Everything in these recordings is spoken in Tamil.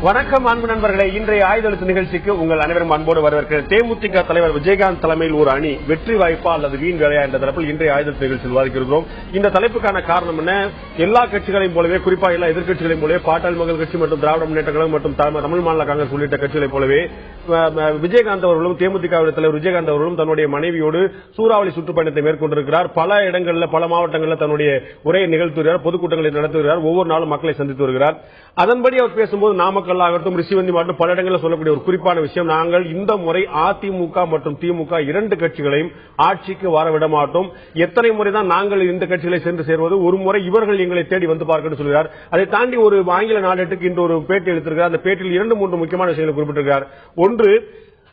வணக்கம் அன்பு நண்பர்களே, இன்றைய ஆயுதெழுத்து நிகழ்ச்சிக்கு உங்கள் அனைவரும் அன்போடு வரவேற்கிறேன். தேமுதிக தலைவர் விஜயகாந்த் தலைமையில் ஒரு அணி வெற்றி வாய்ப்பா அல்லது வீண் வேலையா என்ற தரப்பில் இன்றைய ஆயுதெழுத்து நிகழ்ச்சியில் விவாதிக்கிறோம். இந்த தலைப்புக்கான காரணம் என்ன? எல்லா கட்சிகளையும் போலவே, குறிப்பாக எல்லா எதிர்கட்சிகளையும் போலவே, பாட்டாளி மக்கள் கட்சி மற்றும் திராவிட முன்னேற்ற கழகம் மற்றும் தமிழ் மாநில காங்கிரஸ் உள்ளிட்ட கட்சிகளைப் போலவே விஜயகாந்த் அவர்களும் தேமுதிக தலைவர் விஜயகாந்த் அவர்களும் தன்னுடைய மனைவியோடு சூறாவளி சுற்றுப்பயணத்தை மேற்கொண்டிருக்கிறார். பல இடங்களில், பல மாவட்டங்களில் தன்னுடைய உரையை நிகழ்த்துகிறார், பொதுக்கூட்டங்களை நடத்துகிறார், ஒவ்வொரு நாளும் மக்களை சந்தித்து வருகிறார். அதன்படி அவர் பேசும்போது நாமக்கல் ஆகட்டும், ரிஷிவந்தி மாவட்டம் பல இடங்களில் சொல்லக்கூடிய ஒரு குறிப்பான விஷயம், நாங்கள் இந்த முறை அதிமுக மற்றும் திமுக இரண்டு கட்சிகளையும் ஆட்சிக்கு வரவிட மாட்டோம். எத்தனை முறைதான் நாங்கள் இந்த கட்சிகளை சென்று சேர்வது? ஒரு முறை இவர்கள் எங்களை தேடி வந்து பார்க்க சொல்கிறார். அதை தாண்டி ஒரு ஆங்கில நாளேட்டுக்கு இன்று ஒரு பேட்டி எடுத்திருக்கிறார். அந்த பேட்டியில் 2-3 முக்கியமான விஷயங்களை குறிப்பிட்டிருக்கிறார். ஒன்று,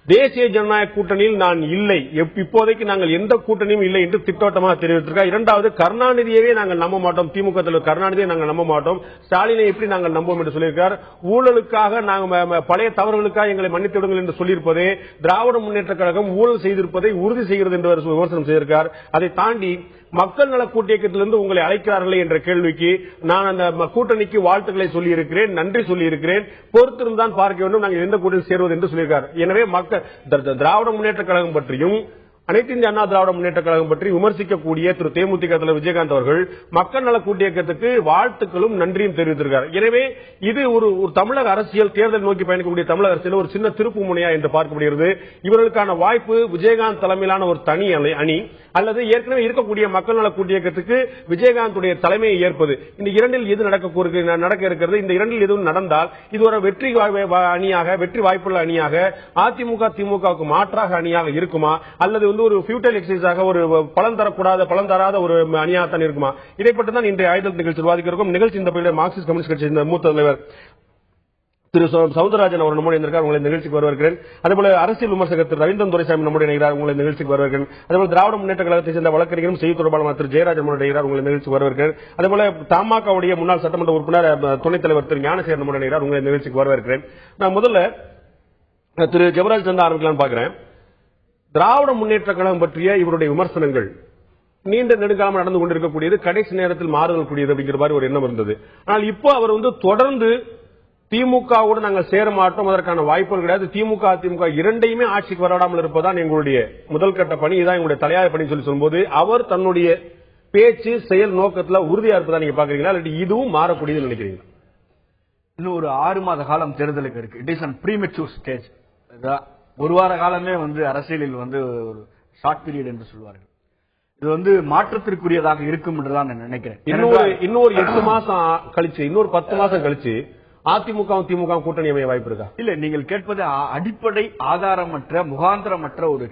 தேசிய ஜனநாயக கூட்டணியில் நான் இல்லை, இப்போதைக்கு நாங்கள் எந்த கூட்டணியும் இல்லை என்று திட்டவட்டமாக தெரிவித்திருக்கிறார். இரண்டாவது, கருணாநிதியவே நாங்கள் நம்ப மாட்டோம், திமுக தலைவர் கருணாநிதியை நாங்கள் நம்ப மாட்டோம், ஸ்டாலினை எப்படி நாங்கள் நம்புவோம் என்று சொல்லியிருக்கிறார். ஊழலுக்காக நாங்கள் பழைய தவறுகளுக்காக எங்களை மன்னித்து விடுங்கள் என்று சொல்லியிருப்பதே திராவிட முன்னேற்ற கழகம் ஊழல் செய்திருப்பதை உறுதி செய்கிறது என்று விமர்சனம் செய்திருக்கிறார். அதை தாண்டி மக்கள் நல கூட்டியக்கத்திலிருந்து உங்களை அழைக்கிறார்களே என்ற கேள்விக்கு நான் அந்த கூட்டணிக்கு வாழ்த்துக்களை சொல்லியிருக்கிறேன், நன்றி சொல்லியிருக்கிறேன், பொறுத்திருந்தான் பார்க்க வேண்டும், நாங்கள் எந்த கூட்டணியில் சேருவது என்று சொல்லியிருக்கார். எனவே திராவிட முன்னேற்ற கழகம் பற்றியும் அனைத்து இந்திய அண்ணா திராவிட முன்னேற்ற கழகம் பற்றி விமர்சிக்கக்கூடிய திரு தேமுதிக தலைவர் விஜயகாந்த் அவர்கள் மக்கள் நல கூட்டியக்கத்துக்கு வாழ்த்துக்களும் நன்றியும் தெரிவித்திருக்கிறார். எனவே இது ஒரு தமிழக அரசியல், தேர்தல் நோக்கி பயணிக்கக்கூடிய தமிழக அரசியல் ஒரு சின்ன திருப்பு முனையா என்று பார்க்கப்படுகிறது. இவர்களுக்கான வாய்ப்பு விஜயகாந்த் தலைமையிலான ஒரு தனி அணி அல்லது ஏற்கனவே இருக்கக்கூடிய மக்கள் நல கூட்டியக்கத்துக்கு விஜயகாந்துடைய தலைமையை ஏற்பது. இந்த இரண்டில் எது நடக்க இருக்கிறது? இந்த இரண்டில் எதுவும் நடந்தால் இது ஒரு வெற்றி அணியாக, வெற்றி வாய்ப்புள்ள அணியாக, அதிமுக திமுகவுக்கு மாற்றாக அணியாக இருக்குமா, அல்லது ஒரு ஃபியூட்டல் எக்ஸசைஸாக, ஒரு பலன் தரக்கூடாத, பலன் தராத ஒரு அணியாகத்தான் இருக்குமா? இதை பற்றி தான் இன்றைய ஆயுதெழுத்து நிகழ்ச்சி விவாதிக்கிறோம். நிகழ்ச்சி இந்த பகுதியில் மார்க்சிஸ்ட் கம்யூனிஸ்ட் கட்சியின் மூத்த தலைவர் திரு சவுந்தரராஜன் அவர் நம்முடைய இருக்கிறார், உங்களை நிகழ்ச்சிக்கு வரவேற்கிறேன். அதேபோல அரசியல் விமர்சகர் திரு ரவீந்திரன் துரைசாமி நம்முடைய இணைகிறார், உங்களை நிகழ்ச்சிக்கு வரவேற்கிறேன். அதேபோல திராவிட முன்னேற்ற கழகத்தை சேர்ந்த வழக்கறிஞரும் செய்தி தொடர்பாளர் திரு ஜெயராஜன் நம்முடைய இணைகிறார், உங்களை நிகழ்ச்சிக்கு வரவேற்கிறேன். அதேபோல தமாகவுடைய முன்னாள் சட்டமன்ற உறுப்பினர் துணைத் தலைவர் திரு ஞானசேகர் நம்முடைய இணைகிறார், உங்களை நிகழ்ச்சிக்கு வரவேற்கிறேன். நான் முதல்ல திரு ஜெவராஜ் சந்தா ஆரம்பிக்கலாம்னு பார்க்கிறேன். திராவிட முன்னேற்ற கழகம் பற்றிய இவருடைய விமர்சனங்கள் நீண்ட நெடுங்காலம் நடந்து கொண்டிருக்கக்கூடியது, கடைசி நேரத்தில் மாறுதல் கூடியது அப்படிங்கிற மாதிரி ஒரு எண்ணம் இருந்தது. ஆனால் இப்போ அவர் தொடர்ந்து திமுகவோடு நாங்கள் சேர மாட்டோம், அதற்கான வாய்ப்புகள் கிடையாது, திமுக அதிமுக இரண்டையுமே ஆட்சிக்கு வராமல் இருப்பதுதான் எங்களுடைய முதல் கட்ட பணி, இதான் எங்களுடைய தலையாய பணி சொல்லும்போது அவர் தன்னுடைய பேச்சு செயல் நோக்கத்தில் உறுதியா இருப்பதா நீங்க பாக்குறீங்களா, இல்லாட்டி இதுவும் மாறக்கூடியது நினைக்கிறீங்களா? இன்னும் ஒரு 6 மாத காலம் தேர்தலுக்கு இருக்கு. It is an premature stage. ஒரு வார காலமே அரசியலில் ஒரு ஷார்ட் பீரியட் என்று சொல்வார்கள். இது மாற்றத்திற்குரியதாக இருக்கும் என்றுதான் நான் நினைக்கிறேன். இன்னொரு 8 மாசம் கழிச்சு, இன்னொரு 10 மாசம் கழிச்சு அதிமுக திமுக கூட்டணி அமைய வாய்ப்பு இருக்கா? இல்ல, நீங்கள் கேட்பது அடிப்படை ஆதாரமற்ற, முகாந்திரமற்ற ஒரு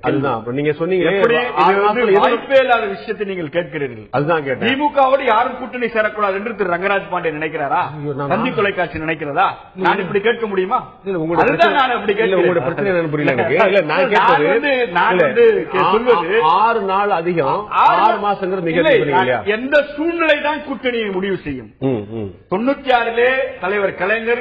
அதுதான் நீங்க சொன்னீங்க. வாய்ப்பே இல்லாத விஷயத்தை நீங்கள் கேட்கிறீர்கள். அதுதான் கேட்டேன். திமுகவோடு யாரும் கூட்டணி சேரக்கூடாது என்று திரு ரங்கராஜ் பாண்டே நினைக்கிறாரா? தந்தி தொலைக்காட்சி நினைக்கிறதா? நான் இப்படி கேட்க முடியுமா? அதுதான் நான் அப்படி கேட்கிறேன். உங்களோட பிரச்சனை என்னன்னு புரியல எனக்கு. இல்ல, நான் சொல்வது 6 நாள் அதிகம், 6 மாசங்கிறது மிக எந்த சூழ்நிலை தான் கூட்டணியை முடிவு செய்யும். 96 தலைவர் கலைஞர்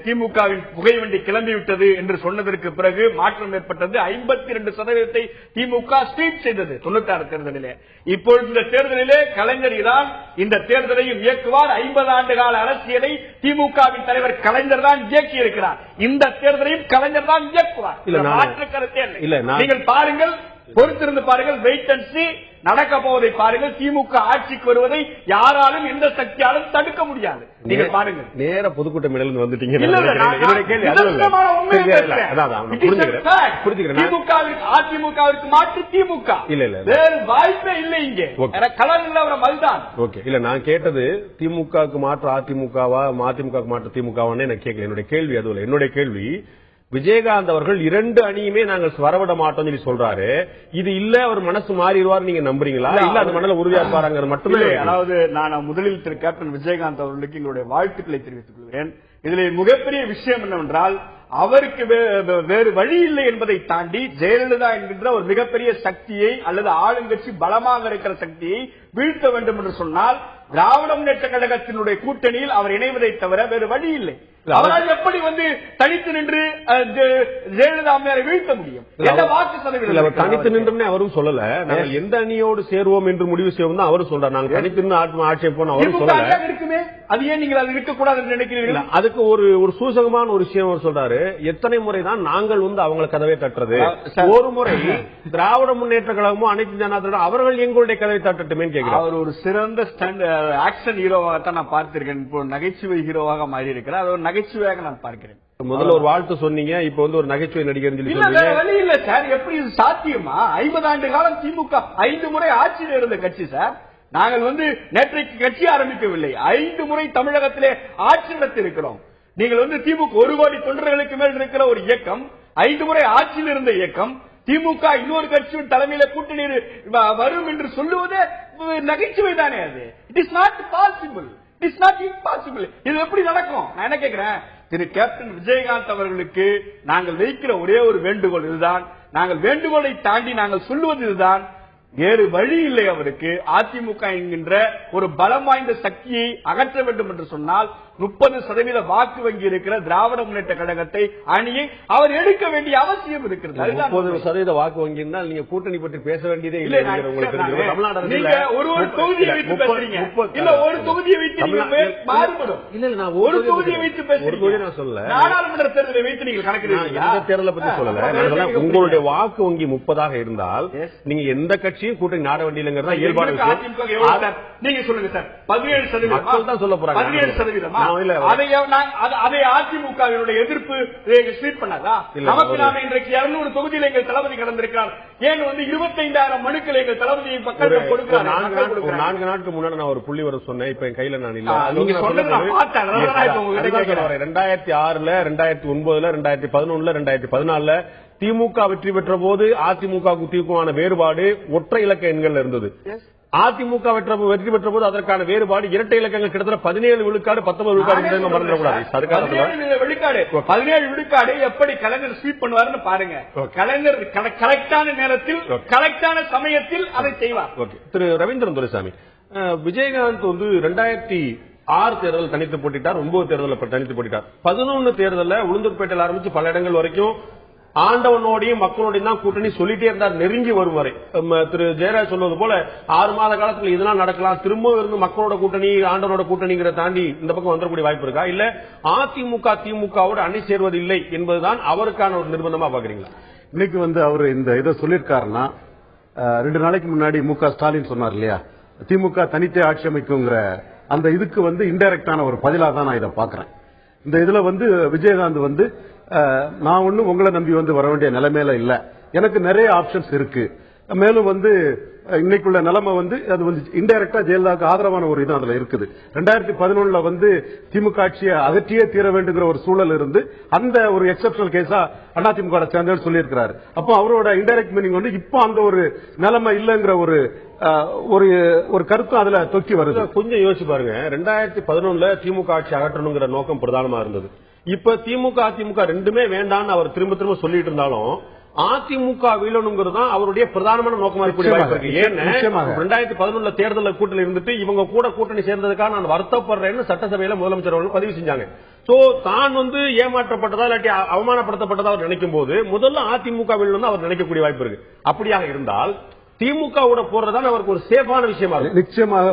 திமுகவின் புகைவண்டி கிளம்பிவிட்டது என்று சொன்னதற்கு பிறகு மாற்றம் ஏற்பட்டது. 52% திமுக ஸ்வீப் செய்தது 96 தேர்தலிலே. இப்பொழுது இந்த தேர்தலிலே கலைஞர் தான் இந்த தேர்தலையும் இயக்குவார். 50 ஆண்டு கால அரசியலை திமுகவின் தலைவர் கலைஞர் தான் இயக்கி இருக்கிறார். இந்த தேர்தலையும் கலைஞர் தான் இயக்குவார். மாற்று கருத்தே இல்லை. நீங்கள் பாருங்கள், பொறுத்திருந்து பாருங்கள், வெயிட் அண்ட் சீ. நடக்க போவதை பாருங்கள். திமுக ஆட்சிக்கு வருவதை யாராலும், எந்த சக்தியாலும் தடுக்க முடியாது. நீங்கள் பாருங்கள். நேர பொதுக்கூட்ட மேடையில் வந்துட்டீங்க. அதிமுகவிற்கு மாற்று திமுக இல்ல, வேறு வாய்ப்பே இல்லை. இங்கே கலர் இல்ல, மல்தான். ஓகே, இல்ல, நான் கேட்டது திமுகவுக்கு மாற்று அதிமுகவா, அதிமுக மாற்று திமுகவான்னு எனக்கு கேட்கல. என்னுடைய கேள்வி அது இல்ல. என்னுடைய கேள்வி, விஜயகாந்த் அவர்கள் இரண்டு அணியுமே நாங்கள் வரவிட மாட்டோம் சொல்லி சொல்றாரு. இது இல்ல, அவர் மனசு மாறிடுவார் நீங்க நம்புறீங்களா? இல்ல அது மனதில் உறுதியா இருப்பாங்க மட்டுமே. அதாவது நான் முதலில் திரு கேப்டன் விஜயகாந்த் அவர்களுக்கு எங்களுடைய வாழ்த்துக்களை தெரிவித்துக் கொள்கிறேன். இதில் மிகப்பெரிய விஷயம் என்னவென்றால், அவருக்கு வேறு வழி இல்லை என்பதை தாண்டி ஜெயலலிதா என்கின்ற ஒரு மிகப்பெரிய சக்தியை, அல்லது ஆளுங்கட்சி பலமாக இருக்கிற சக்தியை வீழ்த்த வேண்டும் என்று சொன்னால் திராவிட முன்னேற்ற கழகத்தினுடைய கூட்டணியில் அவர் இணைவதை தவிர வேறு வழி இல்லை. அவரால் எப்படி தனித்து நின்று ஜெயலலிதா அம்மையாரை வீழ்த்த முடியும்? வாக்கு சதவீதம் தனித்து நின்று அவரும் சொல்லல. நாங்கள் எந்த அணியோடு சேருவோம் என்று முடிவு செய்வோம் தான் அவரும் சொல்றாரு. நாங்கள் தனித்து நின்று ஆட்சி போன அவரும் சொல்லல. இருக்குமே அது ஏன் நீங்கள் அது இருக்கக்கூடாதுன்னு நினைக்கிறீர்கள்? அதுக்கு ஒரு சூசகமான ஒரு விஷயம் அவர் சொல்றாரு. எத்தனை முறைதான் நாங்கள் அவங்களை கதவை தட்டுறது? ஒரு முறை திராவிட முன்னேற்ற கழகமும் அனைத்து ஜனதா அவர்கள் எங்களுடைய கதவை தட்டட்டுமே கேட்கிறார். அவர் ஒரு சிறந்த ஆக்ஷன் ஹீரோவாகத்தான் நான் பார்த்திருக்கேன். இப்போ நகைச்சுவை ஹீரோவாக மாறி இருக்கிறார். அது ஒரு நகைச்சுவையாக நான் பார்க்கிறேன். முதல்ல ஒரு வாழ்த்து சொன்னீங்க, இப்ப ஒரு நகைச்சுவை நடிகர் இல்ல சார். எப்படி இது சாத்தியமா? 50 ஆண்டு காலம் திமுக 5 முறை ஆட்சியில் இருந்த கட்சி சார். நாங்கள் நேற்றைக்கு கட்சி ஆரம்பிக்கவில்லை. 5 முறை தமிழகத்திலே ஆட்சி நடத்திருக்கிறோம். நீங்கள் திமுக 1 கோடி தொண்டர்களுக்கு மேல் இருக்கிற ஒரு இயக்கம், 5 முறை ஆட்சியில் இருந்த இயக்கம், திமுக இன்னொரு கட்சியின் தலைமையில கூட்டணி வரும் என்று சொல்லுவது நகைச்சுவை தானே. அது it is not possible, it is not impossible. இது எப்படி நடக்கும்? நான் என்ன கேட்கிறேன், திரு கேப்டன் விஜயகாந்த் அவர்களுக்கு நாங்கள் வைக்கிற ஒரே ஒரு வேண்டுகோள் இதுதான். நாங்கள் வேண்டுகோளை தாண்டி நாங்கள் சொல்லுவது இதுதான், வேறு வழி இல்லை. அவருக்கு அதிமுக என்கின்ற ஒரு பலம் வாய்ந்த சக்தியை அகற்ற வேண்டும் என்று சொன்னால் 30% வாக்கு வங்கி இருக்கிற திராவிட முன்னேற்ற கழகத்தை அணியை அவர் எடுக்க வேண்டிய அவசியம் இருக்கிறது. 30% வாக்கு வங்கி இருந்தால் நீங்க கூட்டணி பற்றி பேச வேண்டியதே இல்லை. ஒரு தொகுதியை வைத்து பேசுறீங்க, இல்ல ஒரு தொகுதியை வைத்து மாறுபடும். இல்ல ஒரு தொகுதியை வைத்து பேசுறீங்க. நான் சொல்ல நாடாளுமன்ற தேர்தலை வைத்து நீங்கள் கணக்கிடுறீங்க. தேர்தலை பற்றி சொல்லல. உங்களுடைய வாக்கு வங்கி 30 இருந்தால் நீங்க எந்த கட்சியும் கூட்டணி நாட வேண்டியதுங்கிறதா இயல்பான விஷயம். நீங்க சொல்லுங்க சார். 17% தான் சொல்ல போறாங்க. 17% அதை அதிமுகவினுடைய எதிர்ப்பு ஸ்வீட் பண்ணாதா? நமக்கு நாம இன்றைக்கு 200 தொகுதியில் எங்கள் தளபதி கடந்திருக்கிறார். ஏன் 25,000 மனுக்கள் எங்கள் தளபதியை மக்கள் கொடுக்கிறார். 4 நாட்களுக்கு முன்னாடி நான் ஒரு புள்ளி வர சொன்னேன். இப்ப என் கையில நான் இல்ல. நீங்க சொன்னது நான் பார்த்தேன். 2006, 2009, 2011, 2014 திமுக வெற்றி பெற்ற போது அதிமுக வேறுபாடு ஒற்றை இலக்க எண்கள் இருந்தது. அதிமுக வெற்றி பெற்ற போது அதற்கான வேறுபாடு இரட்டை இலக்கங்கள் கிட்டத்தட்ட 17 விழுக்காடு 19 விழுக்காடு மறந்துடக்கூடாது. 17 விழுக்காடு எப்படி கலைஞர் ஸ்வீப் பண்ணுவாருன்னு பாருங்க. கலைஞர் கரெக்டான நேரத்தில் கரெக்டான சமயத்தில் அதை செய்வார். திரு ரவீந்திரன் துரைசாமி, விஜயகாந்த் 2006 தேர்தல் தனித்து போட்டிட்டார், 9 தேர்தல் தனித்து போட்டிட்டார், 11 தேர்தலில் உளுந்தூர்பேட்டையில் ஆரம்பிச்சு பல இடங்கள் வரைக்கும் ஆண்டவனோடையும் மக்களோடையும் தான் கூட்டணி சொல்லிட்டே இருந்தார், நெருங்கி வரும் வரை. திரு ஜெயராஜ் சொல்வது போல 6 மாத காலத்தில் இதெல்லாம் நடக்கலாம், திரும்ப இருந்து மக்களோட கூட்டணி ஆண்டவனோட கூட்டணிங்கிற தாண்டி இந்த பக்கம் வந்துடக்கூடிய வாய்ப்பு இருக்கா? இல்ல அதிமுக திமுகவோடு அணி சேர்வது இல்லை என்பதுதான் அவருக்கான ஒரு நிர்பந்தமா பாக்குறீங்களா? இன்னைக்கு அவர் இந்த இதை சொல்லியிருக்காருன்னா, 2 நாளைக்கு முன்னாடி மு.க. ஸ்டாலின் சொன்னார் இல்லையா, திமுக தனித்தே ஆட்சி அமைக்குங்கிற அந்த இதுக்கு இன்டைரக்டான ஒரு பதிலா தான் நான் இதை பாக்குறேன். இந்த இதுல விஜயகாந்த் நான் ஒன்னும் உங்களை நம்பி வர வேண்டிய நிலைமையில இல்ல, எனக்கு நிறைய ஆப்ஷன்ஸ் இருக்கு. மேலும் இன்னைக்குள்ள நிலைமை அது இன்டைரக்டா ஜெயலலிதாவுக்கு ஆதரவான ஒரு இது அதுல இருக்குது. 2011 திமுக ஆட்சியை அகற்றியே தீர வேண்டுங்கிற ஒரு சூழல் இருந்து அந்த ஒரு எக்ஸப்ஷனல் கேஸா அதிமுக சேர்ந்தவர் சொல்லியிருக்கிறாரு. அப்போ அவரோட இன்டைரக்ட் மீனிங் இப்போ அந்த ஒரு நிலைமை இல்லங்கிற ஒரு கருத்து அதுல தொக்கி வருது. கொஞ்சம் யோசிச்சு பாருங்க. 2011 திமுக ஆட்சி அகற்றணுங்கிற நோக்கம் பிரதானமா இருந்தது. இப்ப திமுக அதிமுக ரெண்டுமே வேண்டான்னு அவர் திரும்ப திரும்ப சொல்லிட்டு இருந்தாலும் அதிமுக வீழணுங்கிறது தான் அவருடைய பிரதானமான நோக்கமா இருக்கக்கூடிய வாய்ப்பு இருக்கு. ஏன்னா 2011 தேர்தலில் கூட்டணி இருந்துட்டு இவங்க கூட கூட்டணி சேர்ந்ததுக்காக நான் வருத்தப்படுறேன்னு சட்டசபையில முதலமைச்சர் அவர்கள் பதிவு செஞ்சாங்க. சோ தான் ஏமாற்றப்பட்டதா இல்லாட்டி அவமானப்படுத்தப்பட்டதா அவர் நினைக்கும் போது முதல்ல அதிமுக வீழணும் அவர் நினைக்கக்கூடிய வாய்ப்பு இருக்கு. அப்படியாக இருந்தால் திமுகவோட போறதுதான் அவருக்கு ஒரு சேஃபான விஷயமா இருக்கு. நிச்சயமாக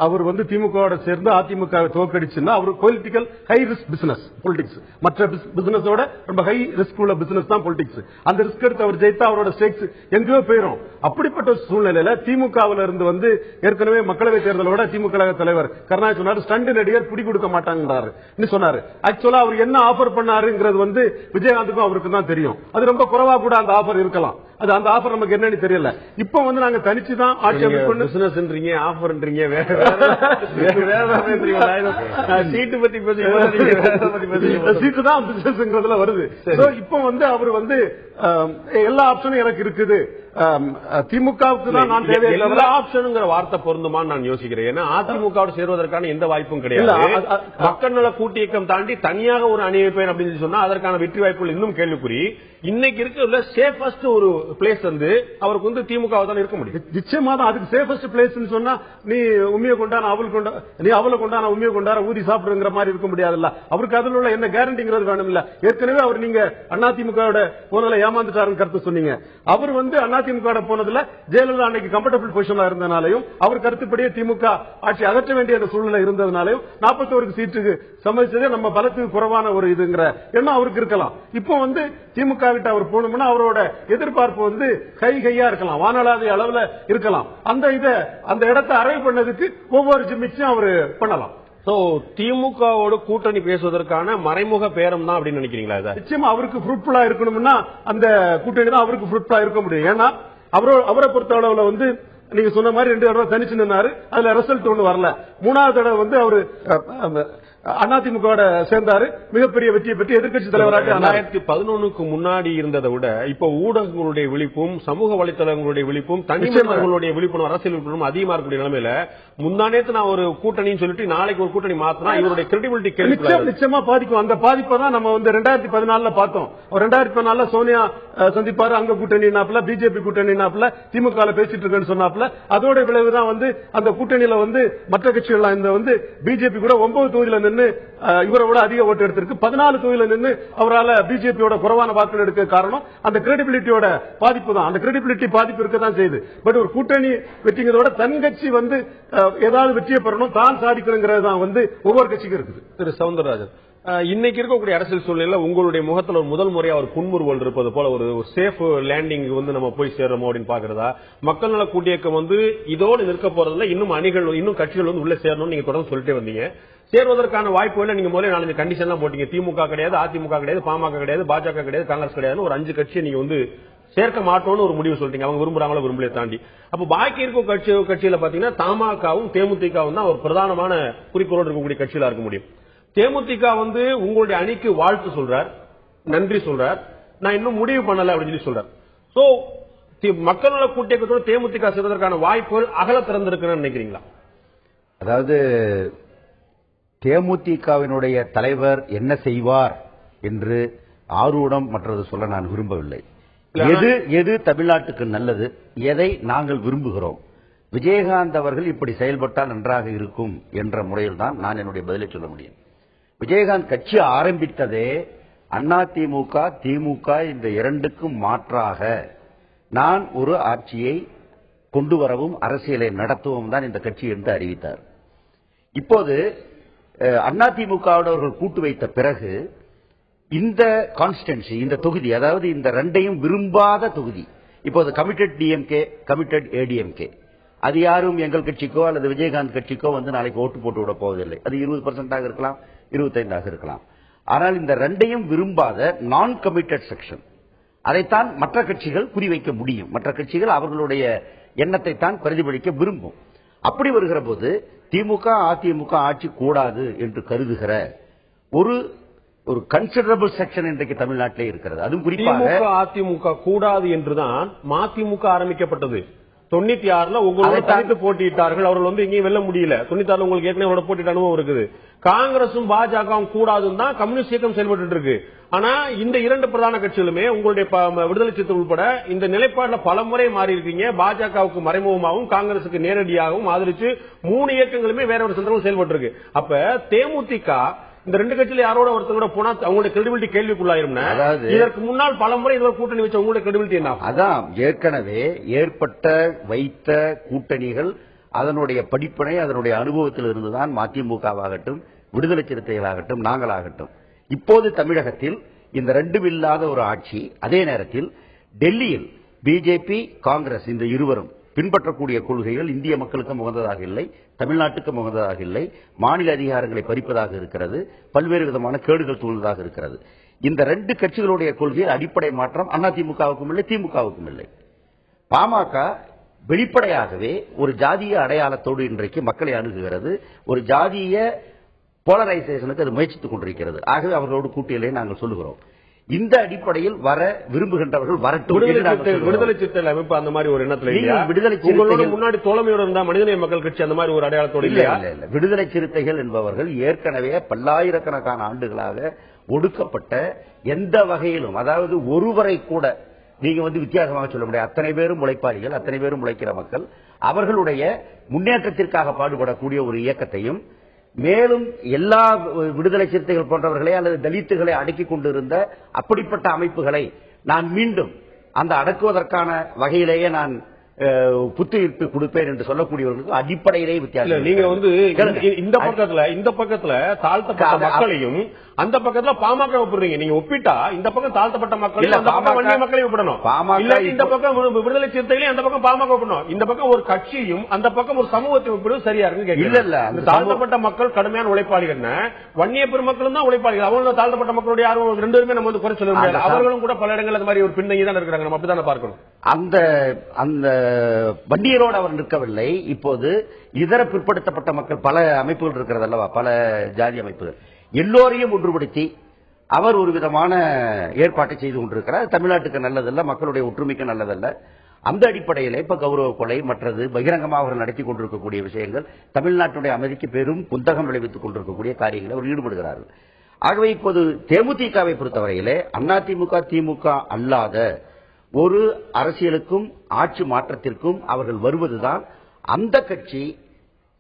அவர் திமுகவோட சேர்ந்து அதிமுக தோற்கடிச்சுன்னா அவர் political high risk business politics, மற்ற பிசினஸோட ரொம்ப ஹை ரிஸ்க் உள்ள பிசினஸ் தான் பொலிட்டிக்ஸ். அந்த ரிஸ்க் எடுத்து அவர் ஜெயித்தா அவரோட ஸ்டேக்ஸ் எங்கேயோ போயிடும். அப்படிப்பட்ட சூழ்நிலையில திமுகவில இருந்து ஏற்கனவே மக்களவை தேர்தலோட திமுக தலைவர் கருணாநிதி சொன்னார், ஸ்டண்ட் நடிகர் பிடி கொடுக்க மாட்டாங்கன்றாரு சொன்னாரு. ஆக்சுவலா அவர் என்ன ஆஃபர் பண்ணாருங்கிறது விஜயகாந்துக்கும் அவருக்கு தான் தெரியும். அது ரொம்ப குறைவா கூட அந்த ஆஃபர் இருக்கலாம். அது அந்த ஆஃபர் நமக்கு என்னன்னு தெரியல. இப்போ நாங்க தனிச்சுதான் ஆட்சி அமைப்பு பிசினஸ்ன்றீங்க, ஆஃபர்ன்றீங்க, சீட்டு பத்தி சீட்டு தான் பிசினஸ்ங்கிறதுல வருது. இப்போ அவர் எல்லா ஆப்ஷனும் எனக்கு இருக்குது, திமுகவுக்கு தான் நான் தேவையில்லை. எல்லா ஆப்ஷனுங்கிற வார்த்தை பொருந்துமான்னு நான் யோசிக்கிறேன். ஏன்னா அதிமுக சேர்வதற்கான எந்த வாய்ப்பும் கிடையாது. மக்கள் நல கூட்டு இயக்கம் தாண்டி தனியாக ஒரு அணி வைப்பேன் அப்படின்னு சொன்னா அதற்கான வெற்றி வாய்ப்புகள் இன்னும் கேள்விக்குறி. இன்னைக்கு இருக்கிற சேஃபஸ்ட் ஒரு பிளேஸ் அவருக்கு திமுக தான் இருக்க முடியும். நிச்சயமா தான் அதுக்கு சேஃபஸ்ட் பிளேஸ் சொன்னா நீ உண்மையை கொண்டான அவள் கொண்டா, நீ அவளை கொண்டான உண்மையை கொண்டாட ஊதி சாப்பிடுங்கிற மாதிரி இருக்க முடியாதுல்ல. அவருக்கு அதில் உள்ள என்ன கேரண்டிங்கிறது வேணும் இல்ல. ஏற்கனவே அவர் நீங்க அதிமுக போனால ஏமாந்துட்டாருன்னு கருத்து சொன்னீங்க. அவர் அதிமுக போனதுல ஜெயலலிதா அன்னைக்கு கம்ஃபர்டபிள் பொசிஷன்ல இருந்தனாலையும் அவர் கருத்துப்படியே திமுக ஆட்சி அகற்ற வேண்டிய சூழ்நிலை இருந்ததுனாலையும் 41 சீட்டுக்கு சம்மதிச்சதே நம்ம பலத்துக்கு குறைவான ஒரு இதுங்கிற எண்ணம் அவருக்கு இருக்கலாம். இப்போ திமுக கிட்ட அவர் போகணும்னா அவரோட எதிர்பார்ப்பு கையா இருக்கலாம், வானளாவிய அளவுல இருக்கலாம். அந்த இடத்தை அரைவ் பண்ணதுக்கு ஒவ்வொரு ஜிம்மிச்சும் அவர் பண்ணலாம். திமுகவோட கூட்டணி பேசுவதற்கான மறைமுக பேரம் தான் அப்படின்னு நினைக்கிறீங்களா? நிச்சயமா அவருக்கு ஃப்ரூட்ஃபுல்லா இருக்கணும்னா அந்த கூட்டணி தான் அவருக்கு ஃப்ரூட்ஃபுல்லா இருக்க முடியும். ஏன்னா அவரை பொறுத்த அளவுல நீங்க சொன்ன மாதிரி 2 தடவை தனிச்சு நின்னாரு, அதுல ரிசல்ட் ஒண்ணு வரல. 3வது தடவை அவரு அதிமுக சேர்ந்தாரு, மிகப்பெரிய வெற்றியை பெற்று எதிர்க்கட்சி தலைவராக 2011க்கு முன்னாடி இருந்ததை விட இப்ப ஊடகங்களுடைய விழிப்பும் சமூக வலைதளங்களுடைய விழிப்பும் தனிமனிதர்களுடைய விழிப்புணர்வு அரசியல் விழிப்புணர்வு அதிகமா இருக்கக்கூடிய நிலைமையில முந்தானேத்து நான் ஒரு கூட்டணின்னு சொல்லிட்டு நாளைக்கு ஒரு கூட்டணி மாத்தினா இவருடைய கிரெடிபிலிட்டி நிச்சயமா பாதிக்கும். அந்த பாதிப்பை தான் நம்ம 2014 பார்த்தோம். 2014 சோனியா சந்திப்பாரு, அங்க கூட்டணினாப்ல, பிஜேபி கூட்டணினாப்ல, திமுக பேசிட்டு இருக்கேன்னு சொன்னாப்ல. அதோட விளைவுதான் அந்த கூட்டணியில மற்ற கட்சிகள் இந்த பிஜேபி கூட 9 தொகுதியில நின்று இவரை விட அதிக ஓட்டு எடுத்திருக்கு. 14 தொகுதியில நின்று அவரால் பிஜேபியோட குறைவான வாக்குகள் எடுக்க காரணம் அந்த கிரெடிபிலிட்டியோட பாதிப்பு தான். அந்த கிரெடிபிலிட்டி பாதிப்பு இருக்கதான் செய்யுது. பட் ஒரு கூட்டணி வெற்றிங்கிறதோட தன் கட்சி ஏதாவது வெற்றியை பெறணும், தான் சாதிக்கணுங்கிறது தான் ஒவ்வொரு கட்சிக்கும் இருக்குது. திரு சவுந்தரராஜன், இன்னைக்கு இருக்கக்கூடிய அரசியல் சூழ்நிலை உங்களுடைய முகத்துல ஒரு முதல் முறையா ஒரு புன்முறுவல் இருப்பது போல ஒரு சேஃப் லேண்டிங் நம்ம போய் சேர்றோம் அப்படின்னு பாக்குறதா? மக்கள் நல கூட்டியக்கம் இதோடு நிற்க போறதுல இன்னும் அணிகள் இன்னும் கட்சிகள் உள்ள சேரணும்னு நீங்க தொடர்ந்து சொல்லிட்டே வந்தீங்க. சேர்வதற்கான வாய்ப்புகளை நீங்க முதல்ல 4 கண்டிஷன் எல்லாம் போட்டீங்க. திமுக கிடையாது, அதிமுக கிடையாது, பாமக கிடையாது, பாஜக கிடையாது, காங்கிரஸ் கிடையாது, ஒரு 5 கட்சியை நீங்க சேர்க்க மாட்டோம்னு ஒரு முடிவு சொல்லிட்டீங்க. அவங்க விரும்புறாங்களோ விரும்பலையே தாண்டி. அப்ப பாக்கி இருக்கும் கட்சியில பாத்தீங்கன்னா தமாகவும் தேமுதிகவும் தான் ஒரு பிரதானமான குறிக்கோளோடு இருக்கக்கூடிய கட்சியில இருக்க முடியும். தேமுதிக உங்களுடைய அணிக்கு வாழ்த்து சொல்றார், நன்றி சொல்றார், நான் இன்னும் முடிவு பண்ணல அப்படின்னு சொல்லி சொல்றார். சோ மக்கள் நல கூட்டியக்கத்தோடு தேமுதிக சேர்வதற்கான வாய்ப்புகள் அகல திறந்திருக்குன்னு நினைக்கிறீங்களா? அதாவது தேமுதிகவினுடைய தலைவர் என்ன செய்வார் என்று ஆர்வம் மற்றது சொல்ல நான் விரும்பவில்லை. எது தமிழ்நாட்டுக்கு நல்லது, எதை நாங்கள் விரும்புகிறோம், விஜயகாந்த் அவர்கள் இப்படி செயல்பட்டால் நன்றாக இருக்கும் என்ற முறையில் தான் நான் என்னுடைய பதிலை சொல்ல முடியும். விஜயகாந்த் கட்சி ஆரம்பித்ததே அதிமுக திமுக இந்த இரண்டுக்கும் மாற்றாக நான் ஒரு ஆட்சியை கொண்டு வரவும் அரசியலை நடத்தவும் தான் இந்த கட்சி என்று அறிவித்தார். இப்போது அதிமுகவோடு கூட்டு வைத்த பிறகு இந்த கான்ஸ்டன்சி, இந்த தொகுதி, அதாவது இந்த ரெண்டையும் விரும்பாத தொகுதி, இப்போது கமிட்டட் டிஎம்கே, கமிட்டட் ஏடிஎம்கே, அது யாரும் எங்கள் கட்சிக்கோ அல்லது விஜயகாந்த் கட்சிக்கோ நாளைக்கு ஓட்டு போட்டு விட போவதில்லை. அது 20% இருக்கலாம், 25 இருக்கலாம். ஆனால் இந்த ரெண்டையும் விரும்பாத நான் கமிட்டட் செக்ஷன், அதைத்தான் மற்ற கட்சிகள் குறிவைக்க முடியும். மற்ற கட்சிகள் அவர்களுடைய எண்ணத்தை தான் பிரதிபலிக்க விரும்பும். அப்படி வருகிற போது திமுக அதிமுக ஆட்சி கூடாது என்று கருதுகிற ஒரு கன்சிடரபிள் செக்ஷன் இன்றைக்கு தமிழ்நாட்டிலே இருக்கிறது. அதுவும் குறிப்பாக அதிமுக கூடாது என்றுதான் மதிமுக ஆரம்பிக்கப்பட்டது. 96ல உங்களோட தனித்து போட்டியிட்டார்கள். அவர்கள் எங்கேயும் வெல்ல முடியல. 96ல உங்களுக்கு ஏற்கனவே போட்டியிட்ட அனுபவம் இருக்குது. காங்கிரசும் பாஜகவும் கூடாதுன்னு தான் கம்யூனிஸ்ட் இயக்கம் செயல்பட்டு இருக்கு. ஆனா இந்த 2 பிரதான கட்சிகளுமே உங்களுடைய விடுதலை சிறுத்தை உட்பட இந்த நிலைப்பாடுல பல முறை மாறி இருக்கீங்க. பாஜகவுக்கு மறைமுகமாகவும் காங்கிரசுக்கு நேரடியாகவும் ஆதரிச்சு 3 இயக்கங்களுமே வேற ஒரு சந்தர்ப்பம் செயல்பட்டு இருக்கு. அப்ப தேமுதிக இந்த 2 கட்சியில யாரோட ஒருத்தரோட போனா அவங்களுடைய கிரெடிபிலிட்டி கேள்விக்குள்ளாயிரும். இதற்கு முன்னால் பல முறை இதுவரை கூட்டணி வச்ச உங்களுடைய கிரெடிபிலிட்டி என்ன? அதான் ஏற்கனவே ஏற்பட்ட வைத்த கூட்டணிகள், அதனுடைய படிப்பினை, அதனுடைய அனுபவத்தில் இருந்துதான் மதிமுகவாகட்டும் விடுதலை சிறுத்தைகளாகட்டும் நாங்களாகட்டும். இப்போது தமிழகத்தில் இந்த 2 இல்லாத ஒரு ஆட்சி, அதே நேரத்தில் டெல்லியில் பிஜேபி காங்கிரஸ் இந்த இருவரும் பின்பற்றக்கூடிய கொள்கைகள் இந்திய மக்களுக்கு உகந்ததாக இல்லை, தமிழ்நாட்டுக்கு உகந்ததாக இல்லை, மாநில அதிகாரங்களை பறிப்பதாக இருக்கிறது, பல்வேறு விதமான கேடுகள் சூழ்ந்ததாக இருக்கிறது. இந்த 2 கட்சிகளுடைய கொள்கையில் அடிப்படை மாற்றம் அதிமுகவுக்கும் இல்லை, திமுகவுக்கும் இல்லை. பாமக வெளிப்படையாகவே ஒரு ஜாதிய அடையாளத்தோடு இன்றைக்கு மக்களை அணுகுகிறது. ஒரு ஜாதிய போலரைசேஷனுக்கு அது முயற்சித்துக் கொண்டிருக்கிறது. ஆகவே அவர்களோடு கூட்டியலை நாங்கள் சொல்லுகிறோம். இந்த அடிப்படையில் வர விரும்புகின்றவர்கள் வரட்டும். விடுதலை சிறுத்தைகள் அமைப்பு அந்த மாதிரி ஒரு எண்ணத்துல விடுதலை சிறுத்தைகள் முன்னாடி தோழமையோடு இருந்தா மனிதநேய மக்கள் கட்சி அந்த மாதிரி ஒரு அடையாளத்தோடு இல்லையா? விடுதலை சிறுத்தைகள் என்பவர்கள் ஏற்கனவே பல்லாயிரக்கணக்கான ஆண்டுகளாக ஒடுக்கப்பட்ட, எந்த வகையிலும், அதாவது ஒருவரை கூட நீங்க வித்தியாசமாக சொல்ல முடியாது. அத்தனை பேரும் உழைப்பாளிகள், அத்தனை பேரும் உழைக்கிற மக்கள், அவர்களுடைய முன்னேற்றத்திற்காக பாடுபடக்கூடிய ஒரு இயக்கத்தையும், மேலும் எல்லா விடுதலை சிறுத்தைகள் போன்றவர்களை அல்லது தலித்துகளை அடக்கிக் கொண்டிருந்த அப்படிப்பட்ட அமைப்புகளை நான் மீண்டும் அந்த அடக்குவதற்கான வகையிலேயே நான் புத்துயிர்ப்பு கொடுப்பேன் என்று சொல்லக்கூடியவர்களுக்கு அடிப்படையிலே வித்தியாசம். நீங்க வந்து இந்த பக்கத்துல தாழ்த்தப்பட்ட மக்களையும் அந்த பக்கத்துல பாமக ஒப்பிடுறீங்க. நீங்க ஒப்பிட்டா இந்த பக்கம் தாழ்த்தப்பட்ட மக்களையும் அந்த பக்கம் வன்னிய மக்களையும் ஒப்பிடணும். இந்த பக்கம் விடுதலை சிறுத்தைகளையும் அந்த பக்கம் பாமக ஒப்பிடணும். இந்த பக்கம் ஒரு கட்சியும் அந்த பக்கம் ஒரு சமூகத்தையும் ஒப்பிடுவது சரியா இருக்கு. இல்ல தாழ்த்தப்பட்ட மக்கள் கடுமையான உழைப்பாளிகள், வன்னிய பெருமக்களும் தான் உழைப்பாளிகள். அவங்க தாழ்த்தப்பட்ட மக்களுடைய யாரும் ரெண்டு பேருமே நம்ம வந்து குறை சொல்ல முடியாது. அவர்களும் கூட பல இடங்கள் அது மாதிரி ஒரு பின்னங்கி தான் இருக்கிறாங்க. நம்ம அப்படித்தானே பார்க்கணும். அந்த வன்னியரோடு அவர் நிற்கவில்லை. இப்போது இதர பிற்படுத்தப்பட்ட மக்கள் பல அமைப்புகள் இருக்கிறது அல்லவா, பல ஜாதி அமைப்புகள், எல்லோரையும் ஒன்றுபடுத்தி அவர் ஒரு விதமான ஏற்பாட்டை செய்து கொண்டிருக்கிறார். தமிழ்நாட்டுக்கு நல்லதல்ல, மக்களுடைய ஒற்றுமைக்கு நல்லதல்ல. அந்த அடிப்படையில் இப்ப கௌரவ கொலை மற்றது பகிரங்கமாக அவர்கள் நடத்தி கொண்டிருக்கக்கூடிய விஷயங்கள் தமிழ்நாட்டுடைய அமைதிக்கு பெரும் குந்தகம் விளைவித்துக் கொண்டிருக்கக்கூடிய காரியங்களை அவர் ஈடுபடுகிறார்கள். ஆகவே இப்போது தேமுதிகவை பொறுத்தவரையிலே அதிமுக திமுக அல்லாத ஒரு அரசியலுக்கும் ஆட்சி மாற்றத்திற்கும் அவர்கள் வருவதுதான் அந்த கட்சி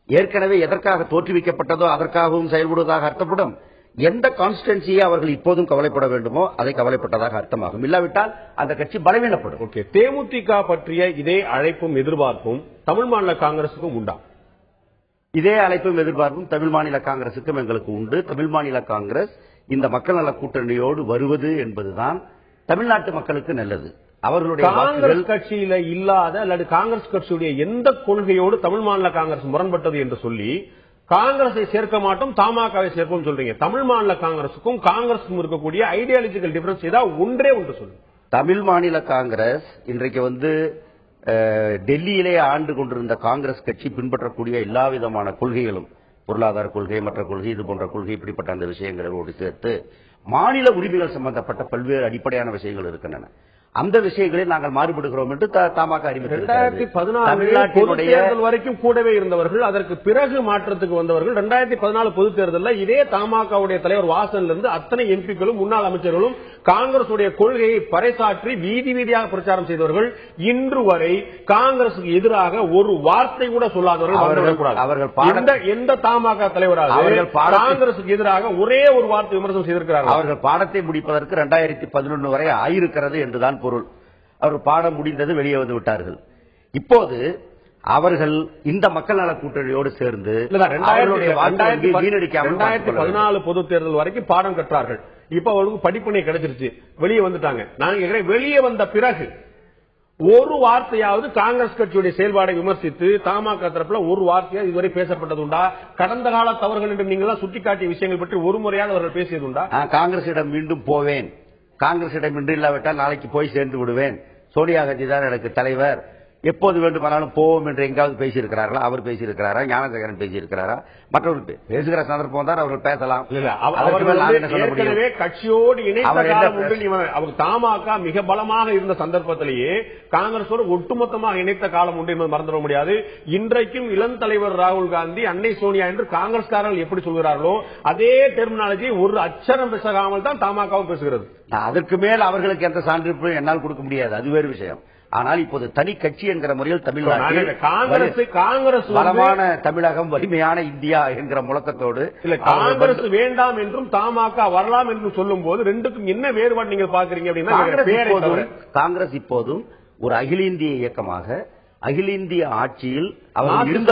ஏற்கனவே எதற்காக தோற்றுவிக்கப்பட்டதோ அதற்காகவும் செயல்படுவதாக அர்த்தப்படும். எந்த கான்ஸ்டன்சியை அவர்கள் இப்போதும் கவலைப்பட வேண்டுமோ அதை கவலைப்பட்டதாக அர்த்தமாகும். இல்லாவிட்டால் அந்த கட்சி பலவீனப்படும். ஓகே, தேமுதிக பற்றிய இதே அழைப்பும் எதிர்பார்ப்பும் தமிழ் மாநில காங்கிரசுக்கும் உண்டா? இதே அழைப்பும் எதிர்பார்ப்பும் தமிழ் மாநில காங்கிரசுக்கும் எங்களுக்கு உண்டு. தமிழ் மாநில காங்கிரஸ் இந்த மக்கள் நல கூட்டணியோடு வருவது என்பதுதான் தமிழ்நாட்டு மக்களுக்கு நல்லது. அவர்களுடைய காங்கிரஸ் கட்சியில இல்லாத அல்லது காங்கிரஸ் கட்சியுடைய எந்த கொள்கையோடு தமிழ் மாநில காங்கிரஸ் முரண்பட்டது என்று சொல்லி காங்கிரஸை சேர்க்க மாட்டோம் தமாகவை சேர்ப்போம் சொல்றீங்க. தமிழ் மாநில காங்கிரசுக்கும் காங்கிரசுக்கும் இருக்கக்கூடிய ஐடியாலஜிக்கல் டிஃபரன்ஸ் ஏதாவது ஒன்றே ஒன்று சொல்லுங்க. தமிழ் மாநில காங்கிரஸ் இன்றைக்கு வந்து டெல்லியிலே ஆண்டு கொண்டிருந்த காங்கிரஸ் கட்சி பின்பற்றக்கூடிய எல்லா விதமான கொள்கைகளும், பொருளாதார கொள்கை, மற்ற கொள்கை, இது போன்ற கொள்கை, இப்படிப்பட்ட அந்த விஷயங்களோடு சேர்த்து மாநில உரிமைகள் சம்பந்தப்பட்ட பல்வேறு அடிப்படையான விஷயங்கள் இருக்கின்றன. அந்த விஷயங்களில் நாங்கள் மாறுபடுகிறோம் என்று தமாக அறிவித்தார். 2014 வரைக்கும் கூடவே இருந்தவர்கள், அதற்கு பிறகு மாற்றத்துக்கு வந்தவர்கள். 2014 பொதுத் தேர்தலில் இதே தமாகவுடைய தலைவர் வாசன்ல இருந்து அத்தனை எம்பிக்களும் முன்னாள் அமைச்சர்களும் காங்கிரசுடைய கொள்கையை பறைசாற்றி வீதி வீதியாக பிரச்சாரம் செய்தவர்கள். இன்று வரை காங்கிரசுக்கு எதிராக ஒரு வார்த்தை கூட சொல்லாதவர்கள் எந்த தமாக தலைவராக காங்கிரசுக்கு எதிராக ஒரே ஒரு வார்த்தை விமர்சனம் செய்திருக்கிறார்கள். அவர்கள் பாடத்தை முடிப்பதற்கு 2011 வரை ஆயிருக்கிறது என்றுதான் பொருள். அவர் பாடம் முடிந்தது, வெளியே வந்து விட்டார்கள். இப்போது அவர்கள் இந்த மக்கள் நல கூட்டணியோடு சேர்ந்து 2014 பொதுத் தேர்தல் வரைக்கும் பாடம் கற்றார்கள். இப்ப அவர்களுக்கு படிப்பினை கிடைச்சிருச்சு, வெளியே வந்துட்டாங்க. நாங்க வெளியே வந்த பிறகு ஒரு வார்த்தையாவது காங்கிரஸ் கட்சியுடைய செயல்பாடை விமர்சித்து தமாக தரப்புல ஒரு வார்த்தையா இதுவரை பேசப்பட்டது உண்டா? கடந்த கால தவறுகள் என்று நீங்களா சுட்டிக்காட்டிய விஷயங்கள் பற்றி ஒரு முறையாக அவர்கள் பேசியது உண்டா? காங்கிரசிடம் மீண்டும் போவேன், காங்கிரசிடம் இன்று இல்லாவிட்டால் நாளைக்கு போய் சேர்ந்து விடுவேன், சோனியா காந்தி தான் எனக்கு தலைவர், எப்போது வேண்டுமானாலும் போவோம் என்று எங்காவது பேசியிருக்கிறார்களா? அவர் பேசியிருக்கிறாரா? ஞானசேகரன் பேசியிருக்கிறாரா? மற்றவர்கள் பேசுகிற சந்தர்ப்பம் தான் அவர்கள் பேசலாம். ஏற்கனவே கட்சியோடு இணைத்த தமாக மிக பலமாக இருந்த சந்தர்ப்பத்திலேயே காங்கிரஸோடு ஒட்டுமொத்தமாக இணைத்த காலம் உண்டு என்பது மறந்துட முடியாது. இன்றைக்கும் இளம் தலைவர் ராகுல் காந்தி, அன்னை சோனியா என்று காங்கிரஸ்காரர்கள் எப்படி சொல்கிறார்களோ அதே டெர்மினாலஜி ஒரு அச்சரம் பேசாமல் தான் தமாகவும் பேசுகிறது. அதற்கு மேல் அவர்களுக்கு எந்த சான்றிதழும் என்னால் கொடுக்க முடியாது, அது வேறு விஷயம். ஆனால் இப்போது தனி கட்சி என்கிற முறையில் தமிழ்நாட்டில் காங்கிரஸ் பலமான தமிழகம், வலிமையான இந்தியா என்கிற முழக்கத்தோடு காங்கிரஸ் வேண்டாம் என்றும் தமாக வரலாம் என்று சொல்லும் போது ரெண்டுக்கும் என்ன வேறுபாடு நீங்க பாக்குறீங்க அப்படின்னா, காங்கிரஸ் இப்போதும் ஒரு அகில இந்திய இயக்கமாக அகில இந்திய ஆட்சியில் அவர் இருந்த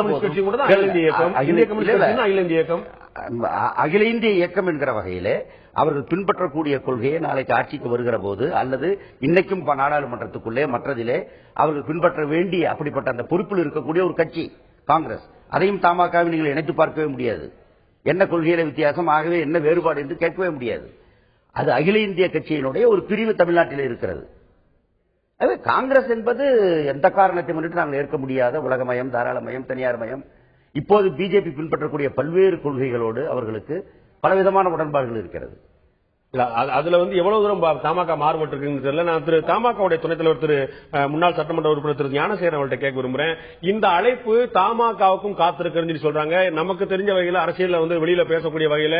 அகில இந்திய இயக்கம் என்கிற வகையிலே அவர்கள் பின்பற்றக்கூடிய கொள்கையை நாளைக்கு ஆட்சிக்கு வருகிற போது அல்லது இன்னைக்கும் நாடாளுமன்றத்துக்குள்ளே மற்றதிலே அவர்கள் பின்பற்ற வேண்டிய அப்படிப்பட்ட அந்த பொறுப்பில் இருக்கக்கூடிய ஒரு கட்சி காங்கிரஸ். அதையும் தமாகவை நீங்கள் இணைத்து பார்க்கவே முடியாது. என்ன கொள்கையில வித்தியாசம், ஆகவே என்ன வேறுபாடு என்று கேட்கவே முடியாது. அது அகில இந்திய கட்சியினுடைய ஒரு பிரிவு தமிழ்நாட்டில் இருக்கிறது. காங்கிரஸ் என்பது எந்த காரணத்தை முன்னிட்டு நாங்கள் ஏற்க முடியாத உலகமயம், தாராளமயம், தனியார் மயம், இப்போது பிஜேபி பின்பற்றக்கூடிய பல்வேறு கொள்கைகளோடு அவர்களுக்கு பலவிதமான உடன்பாடுகள் இருக்கிறது. அதுல வந்து எவ்வளவு தூரம் தமாக மாறுபட்டு இருக்குன்னு தெரியல. நான் திரு தமாகவுடைய துணைத் தலைவர் திரு முன்னாள் சட்டமன்ற உறுப்பினர் திரு ஞானசேகரன் அவர்கிட்ட கேட்க விரும்புறேன். இந்த அழைப்பு தமாகவுக்கும் காத்திருக்குன்னு சொல்றாங்க. நமக்கு தெரிஞ்ச வகையில அரசியல் வந்து வெளியில பேசக்கூடிய வகையில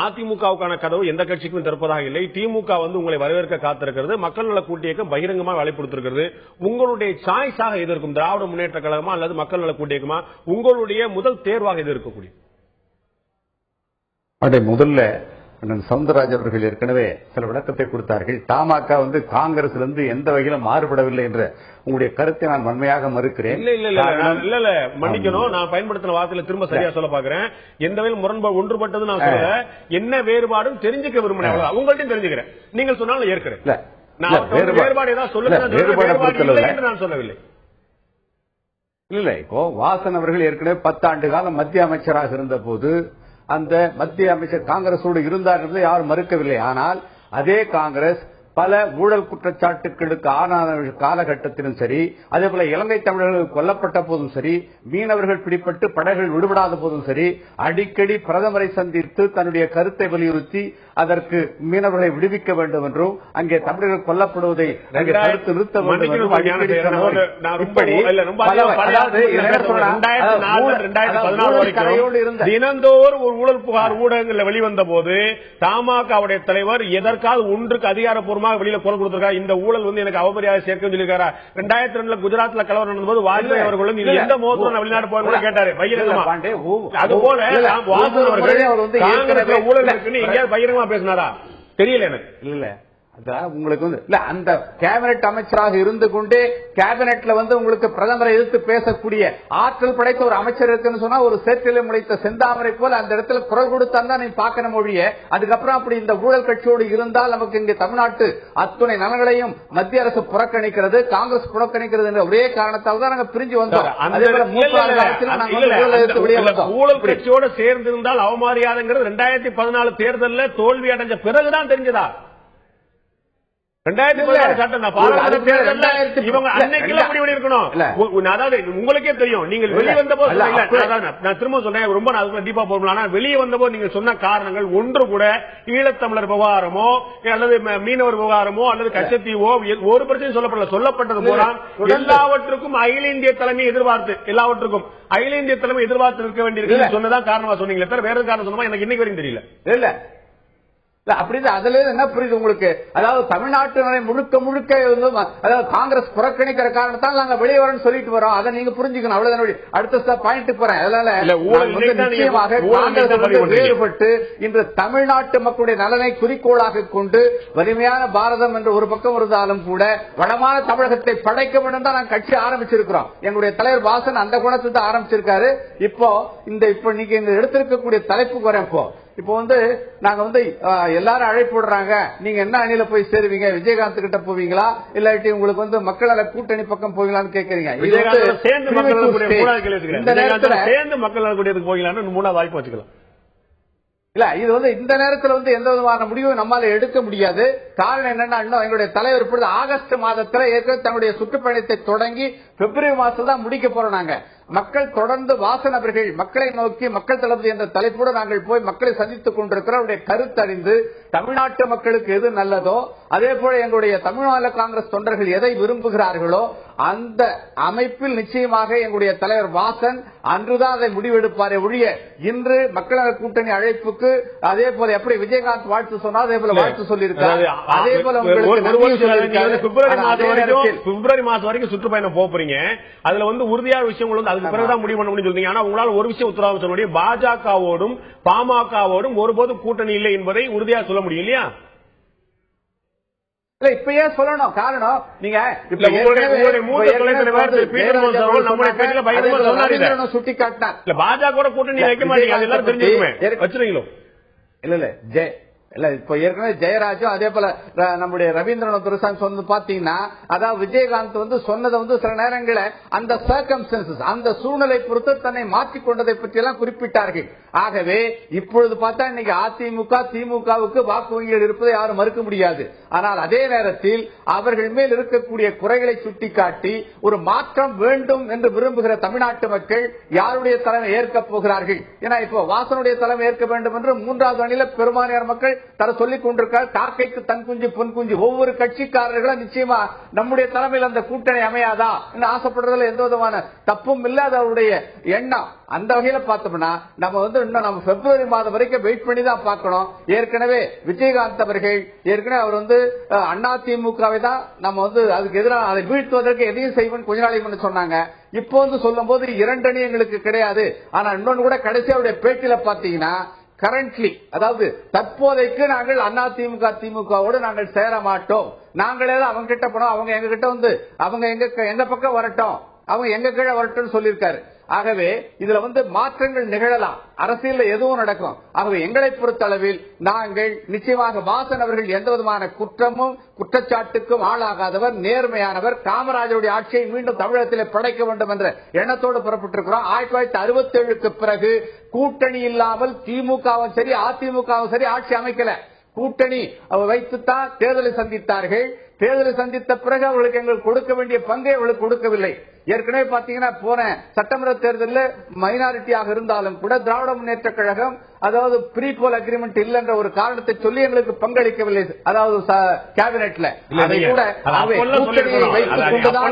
அதிமுகவுக்கான கதவு எந்த கட்சிக்கும் திறப்பதாக இல்லை. திமுக வந்து உங்களை வரவேற்க காத்திருக்கிறது. மக்கள் நல கூட்டு இயக்கம் பகிரங்கமாக அழைப்பு. உங்களுடைய சாய்ஸாக எது இருக்கும்? திராவிட முன்னேற்ற கழகமா அல்லது மக்கள் நல கூட்டு இயக்கமா? உங்களுடைய முதல் தேர்வாக எது இருக்கக்கூடிய? முதல்ல சவுந்தரராஜ் அவர்கள் ஏற்கனவே சில விளக்கத்தை கொடுத்தார்கள். தமாக காங்கிரஸ்ல இருந்து எந்த வகையிலும் மாறுபடவில்லை என்ற உங்களுடைய கருத்தை நான் வன்மையாக மறுக்கிறேன். இல்ல மன்னிக்கணும், நான் பயன்படுத்தின வார்த்தையில திரும்ப சரியா சொல்ல பாக்குறேன். எந்த வகையில் முரண்பாடு ஒன்றுபட்டது நான் சொல்ல, என்ன வேறுபாடும் தெரிஞ்சுக்க விரும்பினேன், உங்கள்ட்டையும் தெரிஞ்சுக்கிறேன். நீங்கள் சொன்னாலும் ஏற்கிறேன். வேறுபாடு ஏதாவது சொல்லுங்க, நான் சொல்லவில்லை. இல்ல, இப்போ வாசன் அவர்கள் ஏற்கனவே 10 ஆண்டு காலம் மத்திய அமைச்சராக இருந்த போது அந்த மத்திய அமைச்சர் காங்கிரஸோடு இருந்தார் என்பதை யாரும் மறுக்கவில்லை. ஆனால் அதே காங்கிரஸ் பல ஊழல் குற்றச்சாட்டுகளுக்கு ஆளான காலகட்டத்திலும் சரி, அதே போல இலங்கை தமிழர்கள் கொல்லப்பட்ட போதும் சரி, மீனவர்கள் பிடிப்பட்டு படகுகள் விடுபடாத போதும் சரி, அடிக்கடி பிரதமரை சந்தித்து தன்னுடைய கருத்தை வலியுறுத்தி அதற்கு மீனவர்களை விடுவிக்க வேண்டும் என்றும், அங்கே தமிழர்கள் கொல்லப்படுவதை தடுத்து நிறுத்த வேண்டும் என்றும் தினந்தோறும் ஒரு ஊழல் புகார் ஊடகங்களில் வெளிவந்த போது தமாகவுடைய தலைவர் எதற்காவது ஒன்றுக்கு அதிகாரப்பூர்வமாக வெளியில குரல் கொடுத்திருக்காரு. இந்த ஊழல் எனக்கு அவமரியாதை சேர்க்க சொல்லியிருக்காரு. 2002 குஜராத்ல கலவரம் நடந்தபோது வாஜ்பாய் அவர்களும் எந்த மோசம் வெளிநாடு போய் கேட்டாரு பகிரங்கமா. அதுபோல வாசன் அவர்கள் ஊழல் இருக்குன்னு எங்கேயாவது பகிரங்கமா பேசினாரா தெரியல எனக்கு. இல்ல உங்களுக்கு இல்ல அந்த கேபினெட் அமைச்சராக இருந்து கொண்டே கேபினெட்ல உங்களுக்கு பிரதமரை எதிர்த்து பேசக்கூடிய ஆற்றல் படைத்த ஒரு அமைச்சர் இருக்குன்னு சொன்னா, ஒரு சேற்றில முளைத்த செந்தாமரை போல அந்த இடத்துல குரல் கொடுத்தா நீ பாக்கணும் மொழிய. அதுக்கப்புறம் அப்படி இந்த ஊழல் கட்சியோடு இருந்தால் நமக்கு இங்க தமிழ்நாட்டு அத்துணை நலன்களையும் மத்திய அரசு புறக்கணிக்கிறது, காங்கிரஸ் புறக்கணிக்கிறது என்ற ஒரே காரணத்தால் தான் நாங்க பிரிஞ்சு வந்தோம். ஊழல் கட்சியோடு சேர்ந்திருந்தால் அவமரியாதைங்கிறது 2014 தேர்தலில் தோல்வி அடைஞ்ச பிறகுதான் தெரிஞ்சதா? 2016 சட்டம் உங்களுக்கே தெரியும். நீங்கள் வெளியே வந்த போது நான் திரும்ப சொன்னேன், ரொம்ப டீப்பா போகலாம். வெளியே வந்த போது நீங்க சொன்ன காரணங்கள் ஒன்று கூட ஈழத்தமிழர் விவகாரமோ அல்லது மீனவர் விவகாரமோ அல்லது கச்சத்தீவோ ஒரு பிரச்சனையும் சொல்லப்படல. சொல்லப்பட்டது போல எல்லாவற்றுக்கும் அகில இந்திய தலைமை எதிர்பார்த்து, எல்லாவற்றுக்கும் அகில இந்திய தலைமை எதிர்பார்த்து இருக்க வேண்டியிருக்கு சொன்னதான் காரணமா சொன்னீங்களே தவிர வேற காரணம் சொன்னா எனக்கு இன்னைக்கு வரைக்கும் தெரியல. இல்ல அப்படி அதுல என்ன புரியுது உங்களுக்கு? அதாவது தமிழ்நாட்டினரை முழுக்க முழுக்க அதாவது காங்கிரஸ் புறக்கணிக்கிற காரணத்தால் நாங்க வெளியே வரணும் சொல்லிட்டு வரோம். அதை நீங்க புரிஞ்சுக்கணும். அவ்வளவுதான். அடுத்த பாயிண்ட் போறேன். அதனால நிச்சயமாக வேறுபட்டு இன்று தமிழ்நாட்டு மக்களுடைய நலனை குறிக்கோளாக கொண்டு வலிமையான பாரதம் என்று ஒரு பக்கம் இருந்தாலும் கூட வளமான தமிழகத்தை படைக்க வேண்டும் தான் நாங்கள் கட்சி ஆரம்பிச்சிருக்கிறோம். எங்களுடைய தலைவர் வாசன் அந்த குணத்தை தான் ஆரம்பிச்சிருக்காரு. இப்போ நீங்க எடுத்திருக்கக்கூடிய தலைப்புக்கு வரேன். இப்போ நாங்க எல்லாரும் அழைப்பு விடுறாங்க, நீங்க என்ன அணியில போய் சேருவீங்க? விஜயகாந்த் கிட்ட போவீங்களா இல்லாட்டி உங்களுக்கு மக்கள் நல கூட்டணி பக்கம் போவீங்களான்னு கேக்குறீங்க. சேர்ந்து மக்கள் நலக்கூடியதுக்கு போவீங்களான்னு 3வது வாய்ப்பு வச்சுக்கலாம். இல்ல இது இந்த நேரத்தில் எந்த விதமான முடிவும் நம்மால எடுக்க முடியாது. காரணம் என்னன்னா, எங்களுடைய தலைவர் இப்பொழுது ஆகஸ்ட் மாதத்தில் ஏற்கனவே தன்னுடைய சுற்றுப்பயணத்தை தொடங்கி பிப்ரவரி மாசம் தான் முடிக்க போறோம். நாங்க மக்கள் தொடர்ந்து வாசன் அவர்கள் மக்களை நோக்கி மக்கள் தளபதி என்ற தலைப்போடு நாங்கள் போய் மக்களை சந்தித்துக் கொண்டிருக்கிறோம். கருத்தறிந்து தமிழ்நாட்டு மக்களுக்கு எது நல்லதோ, அதே போல எங்களுடைய தமிழ்நாடு காங்கிரஸ் தொண்டர்கள் எதை விரும்புகிறார்களோ அந்த அமைப்பில் நிச்சயமாக எங்களுடைய தலைவர் வாசன் அன்றுதான் அதை முடிவெடுப்பாரே ஒழிய இன்று மக்கள் நல கூட்டணி அழைப்புக்கு அதே போல எப்படி விஜயகாந்த் வாழ்த்து சொன்னால் அதே போல வாழ்த்து சொல்லியிருக்காரு. அதே போல பிப்ரவரி மாசம் வரைக்கும் சுற்றுப்பயணம் போறீங்க. அதுல உறுதியான விஷயங்கள் அதுக்கு பிறகுதான் முடிவு பண்ண முடியும் சொல்றீங்க. ஆனா உங்களால் ஒரு விஷயம் உத்தரவாதம் சொல்ல முடியும், பாஜகவோடும் பாமகவோடும் ஒருபோதும் கூட்டணி இல்லை என்பதை உறுதியா சொல்ல முடியும் இல்லையா? இப்பயே சொல்லணும். காரணம் நீங்க சுட்டி காட்டினார் பாஜக கூட்டணி வைக்க மாட்டீங்க, எல்லாரும் தெரிஞ்சுக்குமே வச்சிருக்கீங்களோ? இல்ல இல்ல இப்ப ஏற்கனவே ஜெயராஜும் அதே போல நம்முடைய ரவீந்திரநாத் துரைசாமி பாத்தீங்கன்னா, அதாவது விஜயகாந்த் சொன்னதை சில நேரங்களில் அந்த சர்க்கம்ஸ்டன்சஸ் அந்த சூழ்நிலை பொறுத்து தன்னை மாற்றிக்கொண்டதை பற்றி எல்லாம் குறிப்பிட்டார்கள். ஆகவே இப்பொழுது பார்த்தா இன்னைக்கு அதிமுக திமுகவுக்கு வாக்கு வங்கிகள் இருப்பதை யாரும் மறுக்க முடியாது. ஆனால் அதே நேரத்தில் அவர்கள் மேல் இருக்கக்கூடிய குறைகளை சுட்டிக்காட்டி ஒரு மாற்றம் வேண்டும் என்று விரும்புகிற தமிழ்நாட்டு மக்கள் யாருடைய தலைமை ஏற்கப் போகிறார்கள்? ஏன்னா இப்போ வாசனுடைய தலைமை ஏற்க வேண்டும் என்று 3வது அணியில பெரும்பாலான மக்கள் தர சொல்லிக் கொண்டிருக்கார். காக்கைக்கு தன் குஞ்சு பொன் குஞ்சு. ஒவ்வொரு கட்சிக்காரர்களும் நிச்சயமா நம்முடைய தலைமையில் அந்த கூட்டணி அமையாதா என்று ஆசைப்படுறதுல எந்த விதமான தப்பும் இல்லாத அவருடைய எண்ணம். அந்த வகையில பார்த்தோம்னா நம்ம இன்னும் நம்ம பிப்ரவரி மாதம் வரைக்கும் வெயிட் பண்ணி தான் பார்க்கணும். ஏற்கனவே விஜயகாந்த் அவர்கள் ஏற்கனவே அவர் அதிமுகவை தான் நம்ம அதுக்கு எதிராக அதை வீழ்த்துவதற்கு எதையும் செய்வோம் கொஞ்ச நாளைக்கு முன்ன சொன்னாங்க. இப்போ சொல்லும் போது 2 அணி எங்களுக்கு கிடையாது. ஆனா இன்னொன்னு கூட கடைசி அவருடைய பேட்டியில பாத்தீங்கன்னா கரண்ட்லி, அதாவது தற்போதைக்கு நாங்கள் அதிமுக திமுகவோடு நாங்கள் சேர மாட்டோம், நாங்களே அவங்க கிட்ட போனோம், அவங்க எங்க கிட்ட வந்து அவங்க எங்க பக்கம் வரட்டும், அவங்க எங்க கீழே வரட்டும் சொல்லியிருக்காரு. ஆகவே இதுல மாற்றங்கள் நிகழலாம், அரசியல் எதுவும் நடக்கும். ஆகவே எங்களை பொறுத்தளவில் நாங்கள் நிச்சயமாக வாசன் அவர்கள் எந்த விதமான குற்றமும் குற்றச்சாட்டுக்கும் ஆளாகாதவர், நேர்மையானவர், காமராஜருடைய ஆட்சியை மீண்டும் தமிழகத்திலே படைக்க வேண்டும் என்ற எண்ணத்தோடு புறப்பட்டிருக்கிறோம். 1967க்கு பிறகு கூட்டணி இல்லாமல் திமுகவும் சரி அதிமுகவும் சரி ஆட்சி அமைக்கல. கூட்டணி வைத்துத்தான் தேர்தலை சந்தித்தார்கள். தேர்தலை சந்தித்த பிறகு அவர்களுக்கு எங்களுக்கு கொடுக்க வேண்டிய பங்கை அவர்களுக்கு கொடுக்கவில்லை. ஏற்கனவே பாத்தீங்கன்னா போன சட்டமன்ற தேர்தலில் மைனாரிட்டியாக இருந்தாலும் கூட திராவிட முன்னேற்ற கழகம் அதாவது ப்ரீ போல் அக்ரிமெண்ட் இல்ல என்ற ஒரு காரணத்தை சொல்லி எங்களுக்கு பங்களிக்கவில்லை, அதாவது கேபினெட்ல. அதை கூட கூட்டணியை வைத்துக் கொண்டுதான்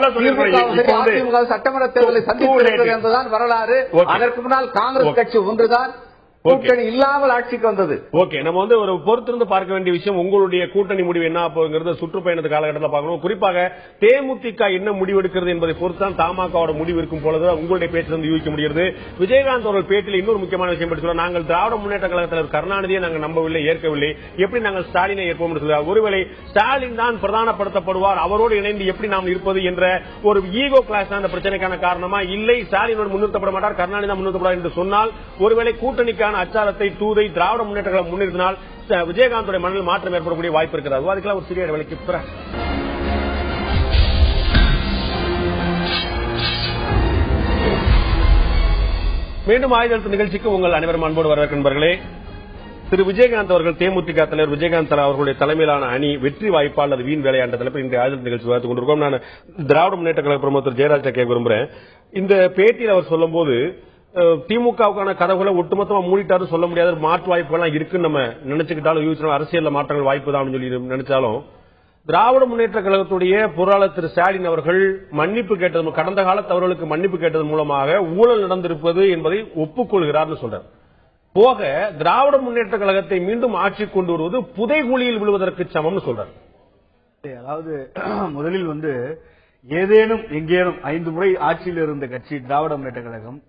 அதிமுக சட்டமன்ற தேர்தலை சந்தித்திருக்கிறது என்பதுதான் வரலாறு. அதற்கு முன்னால் காங்கிரஸ் கட்சி ஒன்றுதான் கூட்டணி இல்லாமல் ஆட்சிக்கு வந்தது. ஓகே, நம்ம ஒரு பொறுத்திருந்து பார்க்க வேண்டிய விஷயம் உங்களுடைய கூட்டணி முடிவு என்ன போகிறது சுற்றுப்பயணத்து காலகட்டத்தில் பார்க்கணும். குறிப்பாக தேமுதிக என்ன முடிவெடுக்கிறது என்பதை பொறுத்துதான் தமாகவோட முடிவு இருக்கும் போலதான் உங்களுடைய பேச்சிலிருந்து யூகிக்க முடிகிறது. விஜயகாந்த் அவர்கள் பேட்டில் இன்னொரு முக்கியமான விஷயம் படிச்சுள்ள, நாங்கள் திராவிட முன்னேற்ற கழகத்தில் கருணாநிதியை நாங்கள் நம்பவில்லை, ஏற்கவில்லை, எப்படி நாங்கள் ஸ்டாலினை ஏற்போம் என்று சொல்கிறார். ஒருவேளை ஸ்டாலின் தான் பிரதானப்படுத்தப்படுவார், அவரோடு இணைந்து எப்படி நாம் இருப்பது என்ற ஒரு ஈகோ கிளாஸ் அந்த பிரச்சனைக்கான காரணமா, இல்லை ஸ்டாலினோடு முன்னிறுத்தப்பட மாட்டார், கருணாநிதி தான் முன்னிறுத்தப்படார் என்று சொன்னால் ஒருவேளை கூட்டணிக்கான அச்சாரத்தை தூதை திராவிட முன்னேற்ற கழகம் முன்னிறுத்தினால் விஜயகாந்துடைய மனதில் மாற்றம் ஏற்படக்கூடிய வாய்ப்பு இருக்கிறது. அதுக்கெல்லாம் ஒரு சிறிய இடைவெளிக்கு பிறகு மீண்டும் ஆயுத நிகழ்ச்சிக்கு உங்கள் அனைவரும் அன்போடு வரவேற்க நண்பர்களே. திரு விஜயகாந்த் அவர்கள் தேமுதிக தலைவர் விஜயகாந்த் அவர்களுடைய தலைமையிலான அணி வெற்றி வாய்ப்பா அல்லது வீண் வேலையாண்ட தலைப்பு இந்த ஆயுத நிகழ்ச்சி பார்த்துக் கொண்டிருக்கோம். நான் திராவிட முன்னேற்ற கழக பிரமுகர் ஜெயராஜ் கேட்க விரும்புகிறேன். இந்த பேட்டியில் அவர் சொல்லும் போது திமுகவுக்கான கதவுகளை ஒட்டுமொத்தமா மூடிட்டாரு சொல்ல முடியாத மாற்று வாய்ப்புகள் இருக்குன்னு நம்ம நினைச்சுக்கிட்டாலும் அரசியல் மாற்றங்கள் வாய்ப்பு தான் சொல்லி நினைச்சாலும் திராவிட முன்னேற்ற கழகத்துடைய பொருளாளர் திரு ஸ்டாலின் அவர்கள் மன்னிப்பு கேட்டது, கடந்த கால தவறுகளுக்கு மன்னிப்பு கேட்டதன் மூலமாக ஊழல் நடந்திருப்பது என்பதை ஒப்புக்கொள்கிறார் சொல்றார். போக திராவிட முன்னேற்ற கழகத்தை மீண்டும் ஆட்சி கொண்டு வருவது புதைகுழியில் விழுவதற்கு சமம்னு சொல்றார். அதாவது முதலில் ஏதேனும் எங்கேனும் 5 முறை ஆட்சியில் இருந்த கட்சி திராவிட முன்னேற்ற கழகம்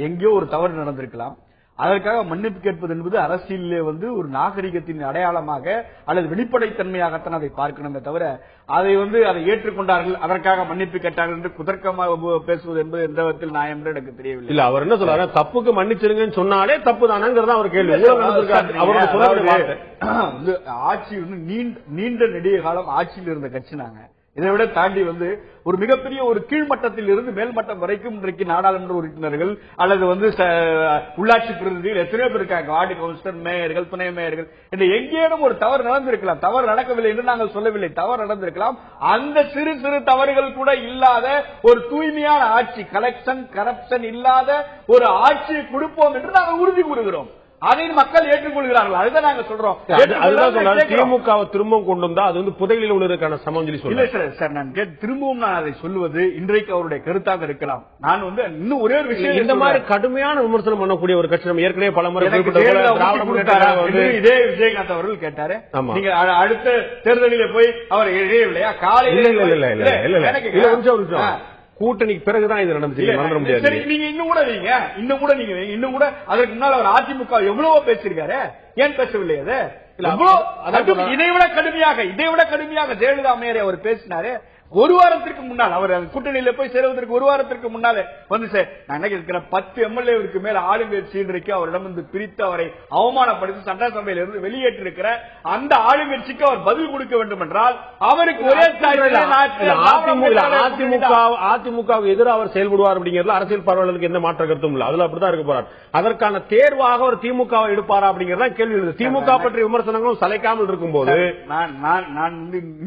எங்கேயோ ஒரு தவறு நடந்திருக்கலாம், அதற்காக மன்னிப்பு கேட்பது என்பது அரசியலிலே ஒரு நாகரிகத்தின் அடையாளமாக அல்லது வெளிப்படைத்தன்மையாகத்தான் அதை பார்க்கணுமே தவிர அதை அதை ஏற்றுக்கொண்டார்கள் அதற்காக மன்னிப்பு கேட்டார்கள் என்று குதர்க்கமாக பேசுவது என்பது எந்த விதத்தில் நியாயம் என்று எனக்கு தெரியவில்லை. இல்ல அவர் என்ன சொல்றாரு, தப்புக்கு மன்னிச்சிருங்கன்னு சொன்னாலே தப்பு தானங்கிறதா அவர் கேள்வி. ஆட்சி நீண்ட நெடிய காலம் ஆட்சியில் இருந்த கட்சி நாங்க. இதை விட தாண்டி ஒரு மிகப்பெரிய ஒரு கீழ்மட்டத்தில் இருந்து மேல்மட்டம் வரைக்கும் இன்றைக்கு நாடாளுமன்ற உறுப்பினர்கள் அல்லது உள்ளாட்சி பிரதிநிதிகள் எத்தனையோ பேர் இருக்காங்க, வார்டு கவுன்சிலர், மேயர்கள், துணை மேயர்கள் என்று எங்கேயும் ஒரு தவறு நடந்திருக்கலாம். தவறு நடக்கவில்லை என்று நாங்கள் சொல்லவில்லை, தவறு நடந்திருக்கலாம். அந்த சிறு சிறு தவறுகள் கூட இல்லாத ஒரு தூய்மையான ஆட்சி, கலெக்ஷன் கரப்ஷன் இல்லாத ஒரு ஆட்சியை கொடுப்போம் என்று நாங்கள் உறுதி கூறுகிறோம். அதை மக்கள் ஏற்றுக்கொள்கிறார்கள். அதுதான் நாங்க சொல்றோம். திமுக திரும்பவும் கொண்டு வந்தா அது புதைகளில் உள்ளதற்கான சமம் சொல்லி சொல்ல சார். நான் திரும்பவும் நான் அதை சொல்லுவது இன்றைக்கு அவருடைய கருத்தாக இருக்கலாம். நான் இன்னும் ஒரே ஒரு விஷயம், இந்த மாதிரி கடுமையான விமர்சனம் பண்ணக்கூடிய ஒரு கட்சி நம்ம ஏற்கனவே பல முறை இதே விஜயகாந்த் அவர்கள் கேட்டாரு, நீங்க அடுத்த தேர்தலிலே போய் அவர் இழையவில்லையா காலையில் கூட்டணிக்கு பிறகுதான் இது நடந்துச்சு, மறந்துட முடியாது. நீங்க இன்னும் கூட இன்னும் கூட அதற்கு முன்னால் அவர் அதிமுக எவ்வளவோ பேசிருக்காரு, ஏன் பேசவில்லை? இதை விட கடுமையாக ஜெயலலிதா அம்மையாரை அவர் பேசினாரு. ஒரு வாரத்திற்கு முன்னால் அவர் கூட்டணியில போய் சேருவதற்கு ஒரு வாரத்திற்கு முன்னாலே நான் நினைக்கிறேன் 10 எம்எல்ஏவுக்கு மேல ஆளுங்கட்சி இன்றைக்கு அவரிடம் பிரித்து அவரை அவமானப்படுத்தி சட்டசபையில் இருந்து வெளியேற்றிருக்கிற அந்த ஆளுங்கட்சிக்கு அவர் பதில் கொடுக்க வேண்டும் என்றால் அவருக்கு ஒரே அதிமுக எதிராக அவர் செயல்படுவார் அப்படிங்கிறது அரசியல் பார்வையாளருக்கு எந்த மாற்ற கருத்தும் இல்லை. அதுல அப்படிதான் இருக்க போறார். அதற்கான தேர்வாக அவர் திமுக எடுப்பாரா அப்படிங்கறத கேள்வி எழுது. திமுக பற்றிய விமர்சனங்களும் சளைக்காமல் இருக்கும் போது நான்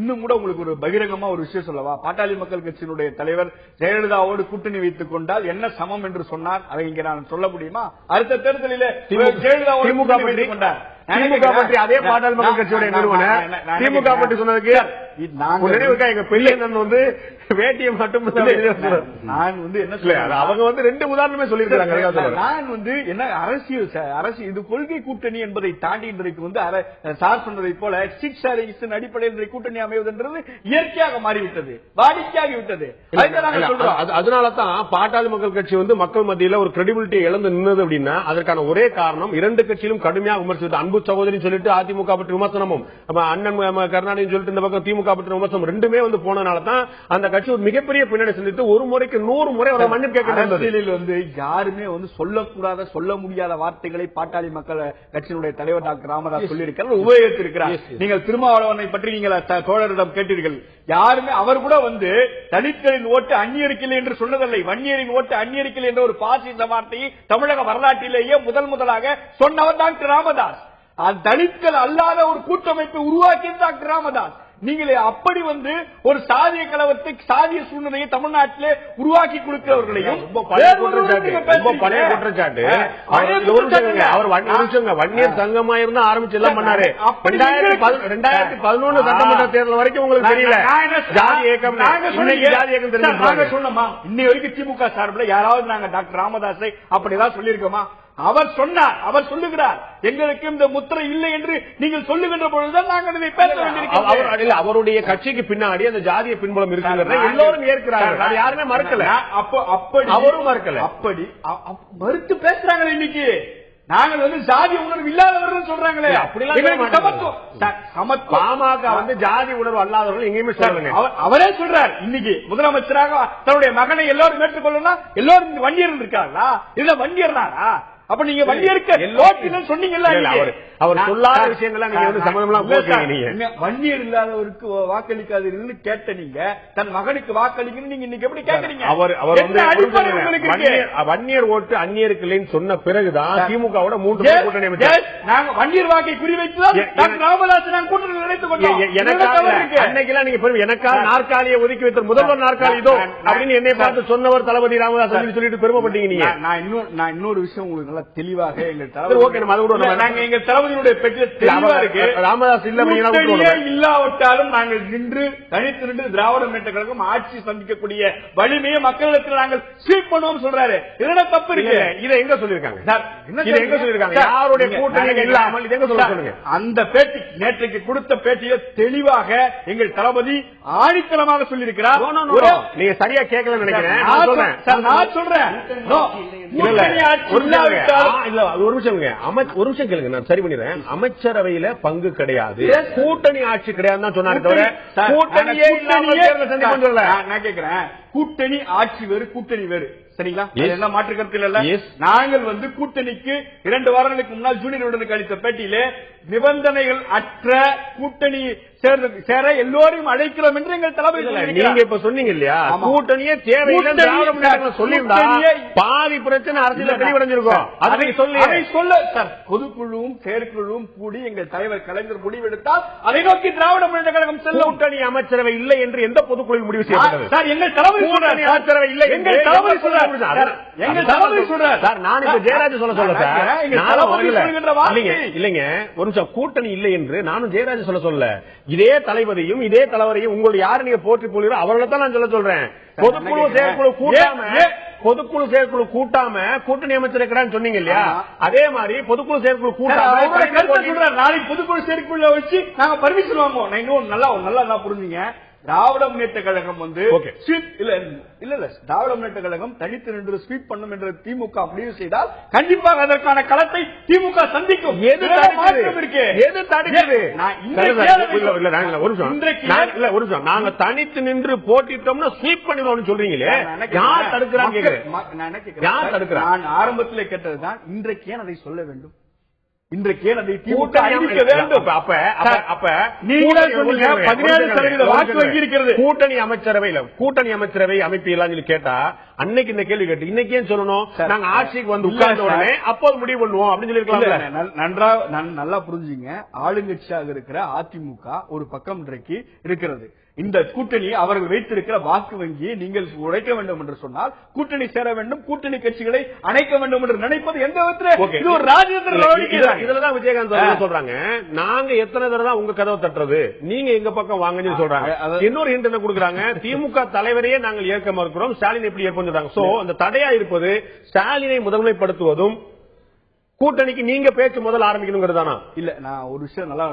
இன்னும் கூட உங்களுக்கு ஒரு பகிரங்கமா ஒரு விஷயம் பாட்டாளி மக்கள் கட்சியினுடைய தலைவர் ஜெயலலிதாவோடு கூட்டணி வைத்துக் கொண்டால் என்ன சமம் என்று சொன்னார். அதை இங்கே நான் சொல்ல முடியுமா? அடுத்த தேர்தலில் ஜெயலலிதாவோடு திமுக பற்றி அதே பாட்டாளி மக்கள் கட்சியுடைய நிறுவனர் திமுக பற்றி சொன்னதுக்கு நினைவுக்கா எங்க பெரியண்ணன் வந்து வேட்டியை மட்டும் நான் வந்து என்ன அவங்க வந்து 2 உதாரணமே சொல்லியிருக்காங்க. நான் வந்து என்ன அரசியல் இது கொள்கை கூட்டணி என்பதை தாண்டி இன்றைக்கு வந்து சார் சொன்னதை போல அடிப்படையில் இன்றைய கூட்டணி அமைவதுன்றது இயற்கையாக மாறிவிட்டது, வாடிக்கையாகிவிட்டது. அதனாலதான் பாட்டாளி மக்கள் கட்சி வந்து மக்கள் மத்தியில ஒரு கிரெடிபிலிட்டி இழந்து நின்னது அப்படின்னா அதற்கான ஒரே காரணம் 2 கட்சியிலும் கடுமையாக விமர்சித்து அன்பு சகோதரி சொல்லிட்டு அதிமுக பற்றி விமர்சனமும் அண்ணன் கருணாநிதி சொல்லிட்டு இந்த பக்கம் திமுக பற்றி விமர்சனம் 2மே வந்து போனதுனாலதான் அந்த கட்சி ஒரு மிகப்பெரிய பின்னணி செலுத்தி ஒரு முறைக்கு 100 முறை மன்னிப்பு கேட்க அரசியலில் வந்து யாருமே வந்து சொல்லக்கூடாத சொல்ல முடியாத வார்த்தைகளை பாட்டாளி மக்கள் கட்சியினுடைய தலைவர் டாக்டர் ராமதாஸ் சொல்லியிருக்கிறார், உபயோகித்திருக்கிறார். நீங்கள் திருமாவளவனை பற்றி நீங்கள் தோழரிடம் கேட்டீர்கள். யாருமே அவர் கூட வந்து தலித்களின் ஓட்டு அந்நியரிக்கலை என்று சொன்னதில்லை, வன்னியரின் ஓட்டு அந்நியரிக்கலை என்ற ஒரு பாசிச வார்த்தையை தமிழக வரலாற்றிலேயே முதலாக சொன்னவர் டாக்டர் ராமதாஸ். தலித்கள் அல்லாத ஒரு கூட்டமைப்பை உருவாக்கியது டாக்டர் ராமதாஸ். நீங்களே அப்படி வந்து ஒரு சாதிய கலவரத்தை சாதிய சூழ்நிலையை தமிழ்நாட்டிலே உருவாக்கி கொடுக்கிறவர்களையும் வன்னியர் சங்கமா இருந்தா ஆரம்பிச்சு எல்லாம் பண்ணாரு. 2011 சட்டமன்ற தேர்தல் வரைக்கும் உங்களுக்கு தெரியல ஜாதி இயக்கம் சொன்னோமா? இன்னை வரைக்கும் திமுக சார்பில் யாராவது நாங்க டாக்டர் ராமதாஸை அப்படிதான் சொல்லியிருக்கோமா? அவர் சொன்னார், அவர் சொல்லுகிறார் எங்களுக்கு இந்த முத்திரை இல்லை என்று நீங்கள் சொல்லுகின்ற பொழுதுதான் நாங்கள் இதை பேச வேண்டியிருக்கிறோம். அவருடைய கட்சிக்கு பின்னாடி அந்த ஜாதிய பின்புலம் இருக்கிறது எல்லோரும் ஏற்கிறார்கள், யாருமே மறுக்கல. அப்படி அவரும் மறுக்கல, அப்படி மறுத்து பேசுறாங்க. இன்னைக்கு நாங்கள் வந்து ஜாதி உணர்வு இல்லாதவர்கள் சொல்றாங்களே, பாமக வந்து ஜாதி உணர்வு அல்லாதவர்கள் எங்கேயுமே சொல்லுங்க. அவரே சொல்றார். இன்னைக்கு முதலமைச்சராக தன்னுடைய மகனை எல்லாரும் ஏற்றுக்கொள்ளலாம். எல்லாரும் வன்னியர்கள் இருக்காங்களா? இல்ல வன்னியர் தானா? அப்ப நீங்க வன்னியருக்கு சொன்னீங்கல்ல, அவர் சொல்லாத விஷயங்கள்லாம் நீங்க வந்து சம்பந்தம்லாம் போட்டீங்க. வன்னியர் இல்லாதவருக்கு வாக்களிக்காதீர்கள் கேட்ட நீங்க தன் மகனுக்கு வாக்களிக்கணும் நீங்க இன்னைக்கு எப்படி கேட்கறீங்க? அவர் வன்னியர் ஓட்டு அந்நியருக்கு இல்லைன்னு சொன்ன பிறகுதான் திமுகவோட 3 கூட்டணி நாங்க வன்னியர் வாக்கை குறிவைத்துதான் டாக்டர் ராமதாஸ் நாங்கள் கூட்டணி நினைத்துக் கொண்டோம். அன்னைக்கெல்லாம் நீங்க எனக்காக நாற்காலியை ஒதுக்கி வைத்த முதல்வர் நாற்காலி இதோ அப்படின்னு என்னை பார்த்து சொன்னவர் தளபதி ராமதாஸ் சொல்லிட்டு பெருமைப்பட்டீங்க. நீங்க நான் இன்னொரு விஷயம் உங்களுக்கு நல்லா தெளிவாக எங்கள் தளபதியுடைய பெற்ற தெளிவா இருக்கு. ராமதாஸ் இல்லாவிட்டாலும் நாங்கள் நின்று தனித்து நின்று திராவிட முன்னேற்ற கழகம் ஆட்சி சந்திக்கக்கூடிய வலிமையை மக்களிடத்தில் நாங்கள் ஸ்வீப் பண்ணுவோம் சொல்றாரு. இதோட தப்பு இருக்கு. இதை எங்க சொல்லிருக்காங்க? எங்க சொல்லிருக்காங்க? யாருடைய கூட்டணி இல்லாமல் இது எங்க சொல்லுங்க? அந்த பேட்டி நேற்றைக்கு கொடுத்த பேட்டியில தெளிவாக எங்கள் தளபதி ஆணித்தனமாக சொல்லியிருக்கிறார். நீங்க சரியா கேட்கல நினைக்கிறேன். நான் சொல்றேன் ஒரு நிமிஷம் கேளுங்க, நான் சரி பண்ணிடுறேன். அமைச்சரவையில பங்கு கிடையாது, கூட்டணி ஆட்சி கிடையாது சொன்னாரு தவிர கூட்டணியே நான் கேட்கிறேன். கூட்டணி ஆட்சி வேறு, கூட்டணி வேறு, சரிங்களா? என்ன மாற்று கருத்தில் இல்ல. நாங்கள் வந்து கூட்டணிக்கு 2 வாரங்களுக்கு முன்னால் ஜூனியர் உடனுக்கு அளித்த பேட்டியிலே நிபந்தனைகள் அற்ற கூட்டணி சேர எல்லோரையும் அழைக்கிறோம் என்று எங்கள் தளபதி. நீங்க இப்ப சொன்னீங்க இல்லையா, கூட்டணியே தேவையில்லை சொல்லியிருந்தா பாதி பிரச்சனை அரசியல் தெளிவடைஞ்சிருக்கும். அதை சொல்ல சார் பொதுக்குழுவும் செயற்குழுவும் கூடி எங்கள் தலைவர் கலைஞர் முடிவெடுத்தால் அதை நோக்கி திராவிட முன்னேற்ற கழகம் செல்லும். கூட்டணி அமைச்சரவை இல்லை என்று எந்த பொதுக்குழுவில் முடிவு செய்யப்பட்டது? சார் எங்கள் தளபதி அமைச்சரவை இல்லை, எங்கள் தளபதி சொல்றார். எங்கள் தளபதி சொல்றார் சார். நான் இப்ப ஜெயராஜ் சொல்ல இல்லைங்க, ஒரு நிமிஷம். கூட்டணி இல்லை என்று நானும் ஜெயராஜ் சொல்ல இதே தலைவரையும் இதே தலைவரையும் உங்களுடைய யாரு நீங்க போற்றி போகிறீர்களோ அவர்களை தான் நான் சொல்றேன். பொதுக்குழு செயற்குழு கூட்டாம கூட்டணி அமைச்சர் இருக்கிறான்னு சொன்னீங்க இல்லையா, அதே மாதிரி பொதுக்குழு செயற்குழு கூட்டாம நாளைக்கு பொதுக்குழு செயற்குழு வச்சு நாங்க பர்மிஷன் வாங்குவோம். நான் இன்னும் நல்லா புரிஞ்சுங்க. திராவிட முன்னேற்ற கழகம் வந்து இல்ல திராவிட முன்னேற்ற கழகம் தனித்து நின்று ஸ்வீப் பண்ணும் என்று திமுக முடிவு செய்தால் கண்டிப்பாக அதற்கான களத்தை திமுக சந்திக்கும். நாங்க தனித்து நின்று போட்டிட்டோம்னா ஸ்வீப் பண்ணிடுவோம் சொல்றீங்களே, யார் தடுக்கிறாங்க? நான் ஆரம்பத்தில் கேட்டதுதான் இன்றைக்கு ஏன் அதை சொல்ல வேண்டும்? இன்றைக்கு அதை திமுக அறிவிக்க வேண்டும். அப்ப நீங்கள் 17% வாக்கு வங்கி இருக்கிறது கூட்டணி அமைச்சரவை அமைப்பு எல்லாம் சொல்லி கேட்டா அன்னைக்கு இந்த கேள்வி கேட்டு இன்னைக்கு ஏன் சொல்லணும்? நாங்க ஆட்சிக்கு வந்து உட்கார்ந்த உடனே அப்போது முடிவு பண்ணுவோம் அப்படின்னு சொல்லிருக்கலாம். நல்லா புரிஞ்சுங்க. ஆளுங்கட்சியாக இருக்கிற அதிமுக ஒரு பக்கம் இன்றைக்கு இருக்கிறது. இந்த கூட்டணி அவர்கள் வைத்திருக்கிற வாக்கு வங்கியை நீங்கள் உடைக்க வேண்டும் என்று சொன்னால் கூட்டணி சேர வேண்டும், கூட்டணி கட்சிகளை அணைக்க வேண்டும் என்று நினைப்பது எந்த விதத்தில் இது ஒரு ராஜேந்திர நடவடிக்கை தான். இதுலதான் விஜயகாந்த் சொல்றாங்க, நாங்க எத்தனை தடவை தான் உங்க கதவை தட்டுறது, நீங்க எங்க பக்கம் வாங்கன்னு சொல்றாங்க. இன்னொரு ஹிண்ட் என்ன கொடுக்குறாங்க, திமுக தலைவரையே நாங்கள் ஏற்க மறுக்கிறோம், ஸ்டாலின் எப்படி ஏற்பு சொல்றாங்க. சோ அந்த தடையா இருப்பது ஸ்டாலினை முதன்மைப்படுத்துவதும் கூட்டணிக்கு நீங்க பேச்சு முதல் ஆரம்பிக்கணுங்கிறது தானா? இல்ல, நான் ஒரு விஷயம் நல்லா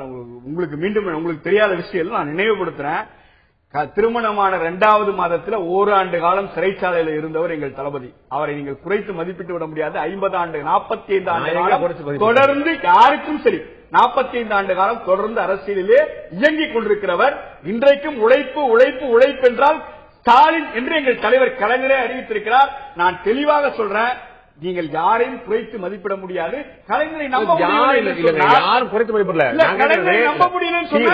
உங்களுக்கு மீண்டும் உங்களுக்கு தெரியாத விஷயம் நான் நினைவுபடுத்துறேன். திருமணமான 2வது மாதத்தில் ஓராண்டு காலம் சிறைச்சாலையில் இருந்தவர் எங்கள் தளபதி. அவரை நீங்கள் குறைத்து மதிப்பிட்டு விட முடியாது. 50 ஆண்டு 45 ஆண்டு காலம் தொடர்ந்து யாருக்கும் சரி 45 ஆண்டு காலம் தொடர்ந்து அரசியலிலே இயங்கிக் கொண்டிருக்கிறவர். இன்றைக்கும் உழைப்பு உழைப்பு உழைப்பு என்றால் ஸ்டாலின் என்று எங்கள் தலைவர் கலைஞரே அறிவித்திருக்கிறார். நான் தெளிவாக சொல்றேன், நீங்கள் யாரையும் குறைத்து மதிப்பிட முடியாது. கலைஞரை நம்ப முடியல, யாரும் குறைத்து மதிப்பிடல. கலைஞரை நம்ப முடியலன்னு சொன்னா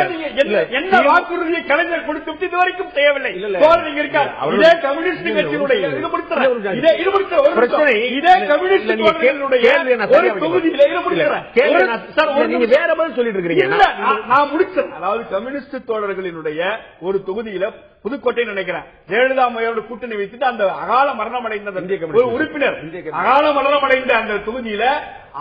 என்ன வாக்குறுதியை கலைஞர் கொடுத்து இது வரைக்கும் செய்யவில்லை. இதே கம்யூனிஸ்ட் கட்சியினுடைய இதே கம்யூனிஸ்ட் ஒரு தொகுதியில நீங்க வேற பதில் சொல்லிட்டு இருக்கீங்க. நான் முடிச்சேன். அதாவது கம்யூனிஸ்ட் தோழர்களினுடைய ஒரு தொகுதியில புதுக்கோட்டை நினைக்கிறேன், ஜெயலலிதா அம்மையோட கூட்டணி வைத்துட்டு அந்த அகால மரணம் அடைந்த ஒரு உறுப்பினர் அகால மரணம் அடைந்த அந்த தொகுதியில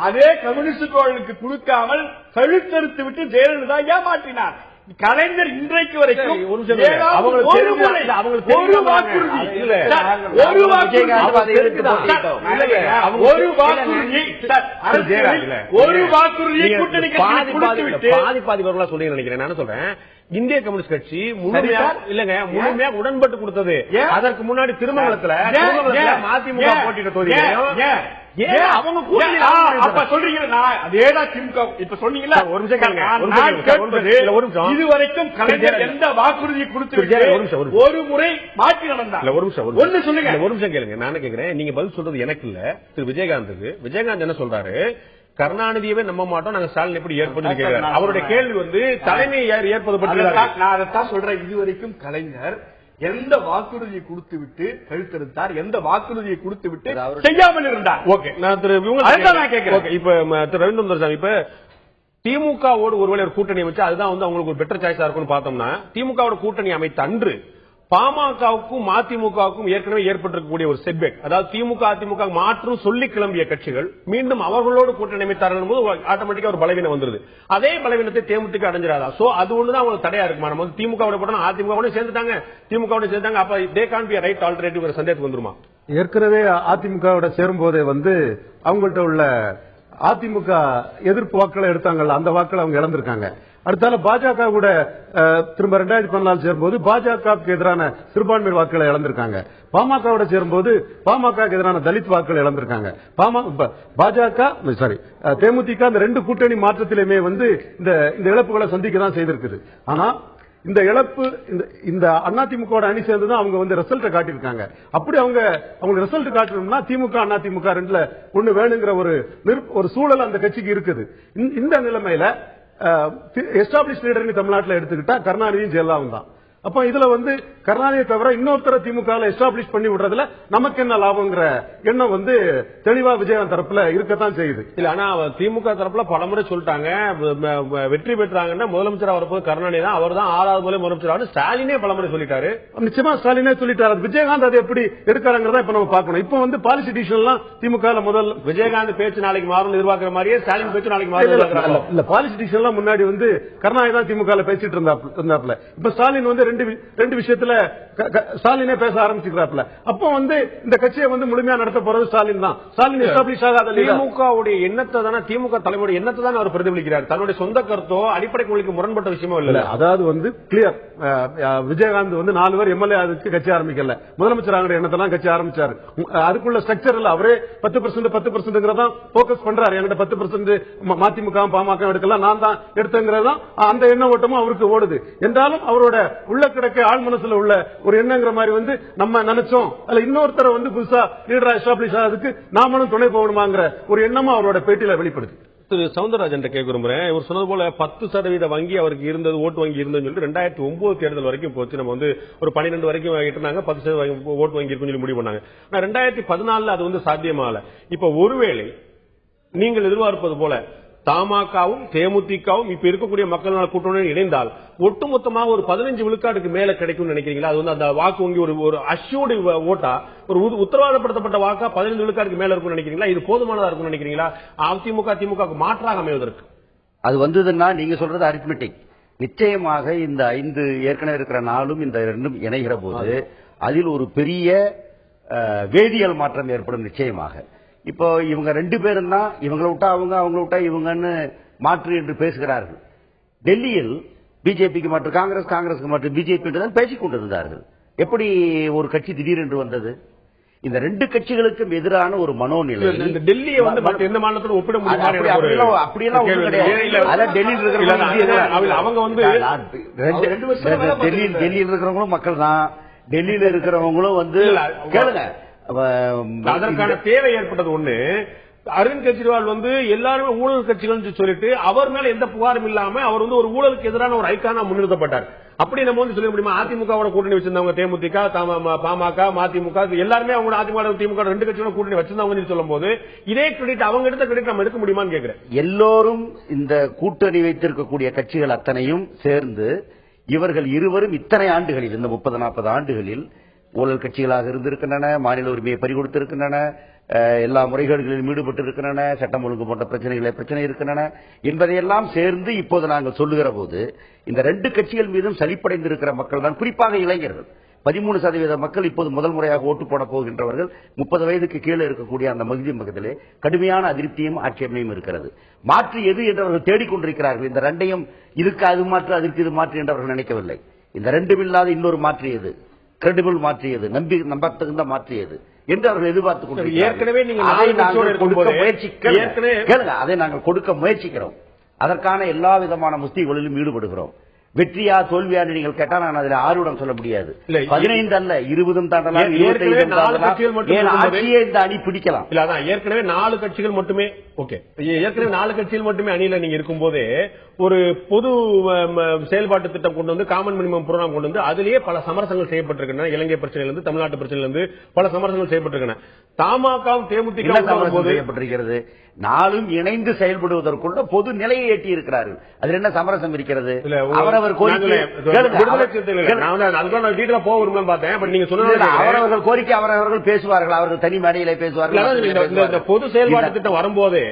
அதே கம்யூனிஸ்ட் தோழர்களுக்கு கொடுக்காமல் கழுத்தறுத்து விட்டு ஜெயலலிதா ஏமாற்றினார். கலைஞர் இன்றைக்கு வரைக்கும் ஒரு வாக்குறுதியை கூட்டணி பாதிப்பாதிவர்களா சொல்லி நினைக்கிறேன். நான் சொல்றேன், இந்திய கம்யூனிஸ்ட் கட்சி முழுமையா உடன்பட்டு கொடுத்தது. அதற்கு முன்னாடி திருமங்கலத்துல மதிமுக போட்டியிட்ட தொகுதியில அவங்க இதுவரைக்கும் கலைஞர் எந்த வாக்குறுதியை கொடுத்து ஒரு முறை மாற்றி நடந்தார். ஒரு நிமிஷம் கேளுங்க, நானே கேட்கிறேன். நீங்க பதில் சொல்றது எனக்கு இல்ல, திரு விஜயகாந்துக்கு. விஜயகாந்த் என்ன சொல்றாரு, கருணாநிதியவே நம்ப மாட்டோம், நாங்க ஸ்டாலின் எப்படி ஏற்பது கேட்கிறார். அவருடைய கேள்வி வந்து தலைமை யார் ஏற்பது பற்றி. நான் அதைத்தான் சொல்றேன், இதுவரைக்கும் கலைஞர் எந்த வாக்குறுதியை கொடுத்து விட்டு கழுத்தெடுத்தார், எந்த வாக்குறுதியை கொடுத்து விட்டு செய்யாமல் இருந்தார். ஓகே, நான் கேட்கிறேன். இப்ப திரு ரவீந்திரசாமி, இப்ப திமுகவோடு ஒருவேளை ஒரு கூட்டணி அமைச்சு அதுதான் வந்து அவங்களுக்கு ஒரு பெட்டர் சாய்ஸா இருக்கும்னு பார்த்தோம்னா, திமுகவோட கூட்டணி அமைத்த அன்று பாமகவுக்கும் மதிமுகவுக்கும் ஏற்கனவே ஏற்பட்டிருக்கக்கூடிய ஒரு செட்பேக், அதாவது திமுக அதிமுக மாற்றும் சொல்லி கிளம்பிய கட்சிகள் மீண்டும் அவர்களோடு கூட்டணி அமைத்தார்கள் போது ஆட்டோமேட்டிக்கா ஒரு பலவீனம் வந்துருது. அதே பலவீனத்தை தேமுதிக அடைஞ்சிடாதா? சோ அது ஒண்ணுதான் அவங்களுக்கு தடையா இருக்குமா? நம்ம வந்து திமுக போட்டோம், அதிமுக சேர்ந்துட்டாங்க, திமுக சேர்ந்தாங்க, அப்ப தே கான் பி ரைட் ஆல்டர்னேட்டிவ் சந்தேகத்துக்கு வந்துருமா? ஏற்கனவே அதிமுக சேரும் போதே வந்து அவங்கள்ட்ட உள்ள அதிமுக எதிர்ப்பு வாக்களை எடுத்தாங்கல்ல, அந்த வாக்களை அவங்க இழந்திருக்காங்க. அடுத்தால பாஜக கூட திரும்ப 2014 சேரும்போது பாஜகவுக்கு எதிரான சிறுபான்மை வாக்குகளை இழந்திருக்காங்க. பாமகவோட சேரும்போது பாமக எதிரான தலித் வாக்குகளை இழந்திருக்காங்க. தேமுதிக இந்த 2 கூட்டணி மாற்றத்திலுமே வந்து இந்த இழப்புகளை சந்திக்க தான் செய்திருக்குது. ஆனா இந்த இழப்பு இந்த அதிமுக அணி சேர்ந்துதான் அவங்க வந்து ரிசல்ட் காட்டியிருக்காங்க. அப்படி அவங்க ரிசல்ட் காட்டணும்னா திமுக அதிமுக 2ல ஒண்ணு வேணுங்கிற ஒரு சூழல் அந்த கட்சிக்கு இருக்குது. இந்த நிலைமையில எஸ்டாப்ளிஷ் லீடர் தமிழ்நாட்டில் எடுத்துக்கிட்டா கருணாநிதியும் ஜெயலலிதாவும் தான். அப்ப இதுல வந்து கருணாநிதியை தவிர இன்னொருத்தர திமுக எஸ்டாப்ளிஷ் பண்ணி விடுறதுல நமக்கு என்ன லாபங்கிற எண்ணம் வந்து தெளிவா விஜயகாந்த் தரப்புல இருக்கத்தான் செய்யுது. இல்ல, ஆனா திமுக தரப்புல பலமுறை சொல்லிட்டாங்க, வெற்றி பெற்றாங்கன்னா முதலமைச்சர் வரப்போது கருணாநிதி தான், அவர் தான் 6வது முறை முதலமைச்சர். ஸ்டாலினே பலமுறை சொல்லிட்டாரு. நிச்சயமா ஸ்டாலினே சொல்லிட்டாரு. விஜயகாந்த் அதை எப்படி எடுக்கிறாங்கிறதா இப்ப நம்ம பார்க்கணும். இப்ப வந்து பாலிசி டிசிஷன் எல்லாம் திமுக முதல் விஜயகாந்த் பேச்சு நாளைக்கு மாறும் எதிர்பார்க்கிற மாதிரியே ஸ்டாலின் பேச்சு நாளைக்கு மாறும். இல்ல, பாலிசி டிசிஷன் எல்லாம் முன்னாடி வந்து கருணாநிதி தான் திமுக பேசிட்டு இருந்தாப்ல. இப்ப ஸ்டாலின் வந்து ரெண்டு விஷயத்துல ஸ்டாலினே பேச ஆரம்பிச்சுக்கிறாப்ல. அப்போ வந்து இந்த கட்சியை வந்து முழுமையா நடத்த போறது ஸ்டாலின் தான். ஸ்டாலின் எஸ்டாப்ளிஷ் ஆகாத திமுகவுடைய எண்ணத்தை தானே, திமுக தலைவருடைய எண்ணத்தை தான் அவர் பிரதிபலிக்கிறார். தன்னுடைய சொந்த கருத்தோ அடிப்படை கொள்கைக்கு முரண்பட்ட விஷயமோ இல்ல. அதாவது வந்து கிளியர், விஜயகாந்த் வந்து 4 பேர் எம்எல்ஏ அதுக்கு கட்சி ஆரம்பிக்கல, முதலமைச்சர் ஆகிற எண்ணத்தான் கட்சி ஆரம்பிச்சாரு. அதுக்குள்ள ஸ்ட்ரக்சர் இல்ல, அவரே 10% போக்கஸ் பண்றாரு. என்கிட்ட 10% மதிமுக பாமக எடுக்கலாம், நான் தான் எடுத்தங்கிறதான் அந்த எண்ண ஓட்டமும் அவருக்கு ஓடுது. என்றாலும் அவரோட உள்ள கிடக்க ஆள் மனசுல உள்ள ஒரு எண்ணங்கிற மாதிரி வந்து நம்ம நினைச்சோம், அல்ல இன்னொருத்தர வந்து புதுசா லீடரா எஸ்டாப்ளிஷ் ஆகிறதுக்கு நாமளும் துணை போகணுமாங்கிற ஒரு எண்ணமும் அவரோட பேட்டியில வெளிப்படுது. திரு சவுந்தரராஜன் கேட்க விரும்புறேன். இவர் சொன்னது போல 10% வங்கி அவருக்கு இருந்தது, ஓட்டு வங்கி இருந்ததுன்னு சொல்லிட்டு 2009 தேர்தல் வரைக்கும் போச்சு. நம்ம வந்து ஒரு 12 வரைக்கும் இருந்தாங்க, 10% ஓட்டு வங்கி இருக்குன்னு சொல்லி முடிவு பண்ணாங்க. 2014 அது வந்து சாத்தியமாகல. இப்ப ஒருவேளை நீங்கள் எதிர்பார்ப்பது போல தமாகவும் தேமுதிகவும் இப்ப இருக்கக்கூடிய மக்கள் நல கூட்டணியுடன் இணைந்தால் ஒட்டுமொத்தமாக ஒரு 15 விழுக்காட்டுக்கு மேல கிடைக்கும் நினைக்கிறீங்களா? அது வந்து அந்த வாக்கு வங்கி ஒரு அஷ்யூர்டு ஓட்டா, ஒரு உத்தரவாதப்படுத்தப்பட்ட வாக்கா 15 விழுக்காட்டுக்கு மேல இருக்கும் நினைக்கிறீங்களா? இது போதுமானதா இருக்கும் நினைக்கிறீங்களா அதிமுக திமுக மாற்றாக அமைவதற்கு? அது வந்ததுன்னா நீங்க சொல்றது அரித்மெட்டிக். நிச்சயமாக இந்த 5 ஏற்கனவே இருக்கிற 4ம் இந்த 2ம் இணைகிற போது அதில் ஒரு பெரிய வேதியியல் மாற்றம் ஏற்படும் நிச்சயமாக. இப்போ இவங்க 2 பேரும் தான் இவங்களை விட்டா அவங்க, அவங்களை விட்டா இவங்கன்னு மாற்று என்று பேசுகிறார்கள். டெல்லியில் பிஜேபிக்கு மாற்று காங்கிரஸ், காங்கிரஸுக்கு மாற்று பிஜேபி என்று தான் பேசிக் கொண்டிருந்தார்கள். எப்படி ஒரு கட்சி திடீரென்று வந்தது? இந்த 2 கட்சிகளுக்கும் எதிரான ஒரு மனோநிலை. இந்த டெல்லியை வந்து மற்ற எந்த மாநிலத்தோட ஒப்பிட முடியுமா? அப்படியெல்லாம் டெல்லியில் இருக்கிறவங்க அவங்க வந்து டெல்லியில் இருக்கிறவங்களும் மக்கள் தான். டெல்லியில இருக்கிறவங்களும் வந்து கேளுங்க, அதற்கான தேவை ஏற்பட்டது ஒண்ணு. அரவிந்த் கெஜ்ரிவால் வந்து எல்லாருமே ஊழல் கட்சிகள் சொல்லிட்டு அவர் மேல எந்த புகாரும் இல்லாம அவர் வந்து ஒரு ஊழலுக்கு எதிரான ஒரு ஐக்கானா முன்னிறுத்தப்பட்டார். அப்படி நம்ம வந்து சொல்ல முடியுமா? அதிமுகவோட கூட்டணி வச்சிருந்தவங்க தேமுதிக, பாமக, மதிமுக எல்லாருமே அவங்க அதிமுக திமுக 2 கட்சியோட கூட்டணி வச்சிருந்தவங்க சொல்லும் போது இதே கிரெடிட் அவங்க எடுத்த கிரெடிட் நம்ம எடுக்க முடியுமான்னு கேட்கிறேன். எல்லோரும் இந்த கூட்டணி வைத்திருக்கக்கூடிய கட்சிகள் அத்தனையும் சேர்ந்து இவர்கள் இருவரும் இத்தனை ஆண்டுகளில், இந்த 30-40 ஆண்டுகளில் ஊழல் கட்சிகளாக இருந்திருக்கின்றன, மாநில உரிமையை பறிகொடுத்திருக்கின்றன, எல்லா முறைகேடுகளிலும் ஈடுபட்டு இருக்கின்றன, சட்டம் ஒழுங்கு போன்ற பிரச்சனை இருக்கின்றன என்பதையெல்லாம் சேர்ந்து இப்போது நாங்கள் சொல்லுகிற போது இந்த 2 கட்சிகள் மீதும் சலிப்படைந்திருக்கிற மக்கள் தான், குறிப்பாக இளைஞர்கள் 13% மக்கள் இப்போது முதல் முறையாக ஓட்டு போட போகின்றவர்கள் 30 வயதுக்கு கீழே இருக்கக்கூடிய அந்த மகிழ்ச்சியிலே கடுமையான அதிருப்தியும் ஆட்சேபனையும் இருக்கிறது. மாற்று எது என்றவர்கள் தேடிக்கொண்டிருக்கிறார்கள். இந்த 2ஐயும் இதுக்கு அது மாற்று, அதற்கு இது மாற்று என்றவர்கள் நினைக்கவில்லை. இந்த 2ம் இல்லாத இன்னொரு மாற்று எது, கிரெடிபிள் மாற்று எது, நம்பத்தகுந்த மாற்று எது என்று அவர்கள் எதிர்பார்த்துக் கொண்டிருக்கிறார்கள். அதை நாங்கள் கொடுக்க முயற்சிக்கிறோம். அதற்கான எல்லா விதமான முஸ்தீகளிலும் ஈடுபடுகிறோம். வெற்றியா தோல்வியா நீங்கள் கேட்டா நான் அதில் 6 சொல்ல முடியாது. 15 அல்ல 20 தாண்டலாம், 25 ஆட்சியே இந்த அணி பிடிக்கலாம். இல்ல அதான் ஏற்கனவே 4 கட்சிகள் மட்டுமே. ஓகே, ஏற்கனவே 4 கட்சிகள் மட்டுமே அணியில நீங்க இருக்கும் போதே ஒரு பொது செயல்பாட்டு திட்டம் கொண்டு வந்து காமன் மினிமம் புரோகிராம் கொண்டு வந்து அதிலேயே பல சமரசங்கள் செய்யப்பட்டிருக்கின்றன. இலங்கை பிரச்சனையிலிருந்து தமிழ்நாட்டு பிரச்சனையிலிருந்து பல சமரசங்கள் செய்யப்பட்டிருக்கின்றன. தமாகவும் தேமுதிக செய்யப்பட்டிருக்கிறது. 4ம் இணைந்து செயல்படுவதற்குள்ள பொது நிலையை எட்டி இருக்கிறார்கள். அதில் என்ன சமரசம் இருக்கிறது? அவரவர் கோரிக்கை அவரவர்கள் பேசுவார்கள், அவர்கள் தனி மேடையில பேசுவார்கள். இந்த பொது செயல்பாட்டு திட்டம் வரும்போதே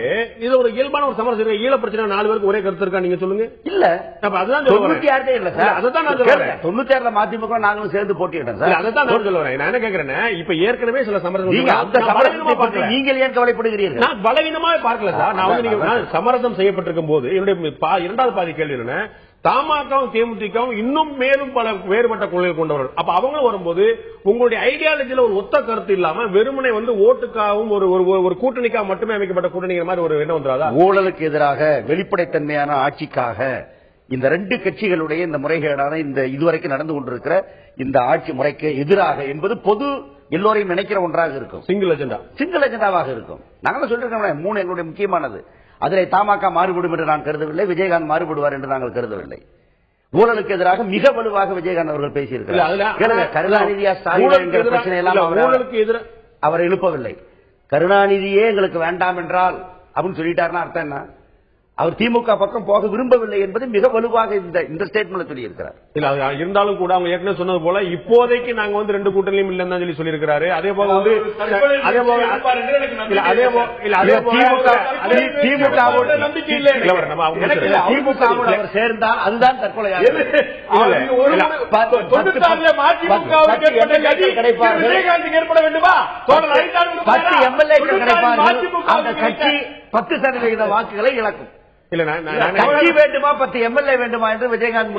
இது ஒரு இயல்பான ஒரு சமரசம். ஈழ பிரச்சனை 4 பேருக்கு ஒரே கருத்து இருக்கா? நீங்க சொல்லுங்க. இல்ல, அதுதான் 96 இல்ல சார், அதான் 96 மதிமுக நாங்களும் சேர்ந்து போட்டியிட்டோம் சார். அதான் நான் சொல்ல வரேன். நான் என்ன கேட்கிறேன், இப்ப ஏற்கனவே சில சமரசம் நீங்கள் ஏன் கவலைப்படுகிறீர்கள்? நான் பலவீனமா பார்க்கல சார். நான் வந்து சமரசம் செய்யப்பட்டிருக்கும் போது என்னுடைய 2வது பாதி கேள்வி என்ன, தமாகவும் தேமுதிகவும் இன்னும் மேலும் பல வேறுபட்ட கொள்கைகள் கொண்டவர்கள். அப்ப அவங்க வரும்போது உங்களுடைய ஐடியாலஜில ஒரு ஒத்த கருத்து இல்லாம வெறுமனை வந்து ஓட்டுக்காகவும் ஒரு கூட்டணிக்காக மட்டுமே அமைக்கப்பட்ட கூட்டணிங்கிற மாதிரி ஒரு எண்ணம் வந்துடாதா? ஊழலுக்கு எதிராக வெளிப்படைத்தன்மையான ஆட்சிக்காக இந்த 2 கட்சிகளுடைய இந்த முறைகேடான இந்த இதுவரைக்கும் நடந்து கொண்டிருக்கிற இந்த ஆட்சி முறைக்கு எதிராக என்பது பொது எல்லோரையும் நினைக்கிற ஒன்றாக இருக்கும். சிங்கிள் அஜெண்டாவாக இருக்கும். நாங்களும் சொல்லிருக்கோம் 3 எங்களுடைய முக்கியமானது. அதில் தமாக மாறுபடும் என்று நான் கருதவில்லை, விஜயகாந்த் மாறுபடுவார் என்று நாங்கள் கருதவில்லை. ஊழலுக்கு எதிராக மிக வலுவாக விஜயகாந்த் அவர்கள் பேசியிருக்கிறார். கருணாநிதியா ஸ்டாலின் பிரச்சனை எல்லாம் அவர் எழுப்பவில்லை. கருணாநிதியே எங்களுக்கு வேண்டாம் என்றால் அப்படின்னு சொல்லிட்டாருன்னா அர்த்தம் என்ன? அவர் திமுக பக்கம் போக விரும்பவில்லை என்பது மிக வலுவாக இந்த ஸ்டேட்மெண்ட் சொல்லியிருக்கிறார். இல்ல இருந்தாலும் கூட அவங்க ஏற்கனவே சொன்னது போல இப்போதைக்கு நாங்க வந்து 2 கூட்டணியும் இல்லைன்னு சொல்லி சொல்லியிருக்கிறாரு. அதே போல வந்து திமுக சேர்ந்தால் அதுதான் தற்கொலை. 10 எம்எல்ஏக்கள் கிடைப்பார்கள். அந்த கட்சி 10% வாக்குகளை இழக்கும். கட்சி வேண்டுமா 10 எம்எல்ஏ வேண்டுமா என்று விஜயகாந்த்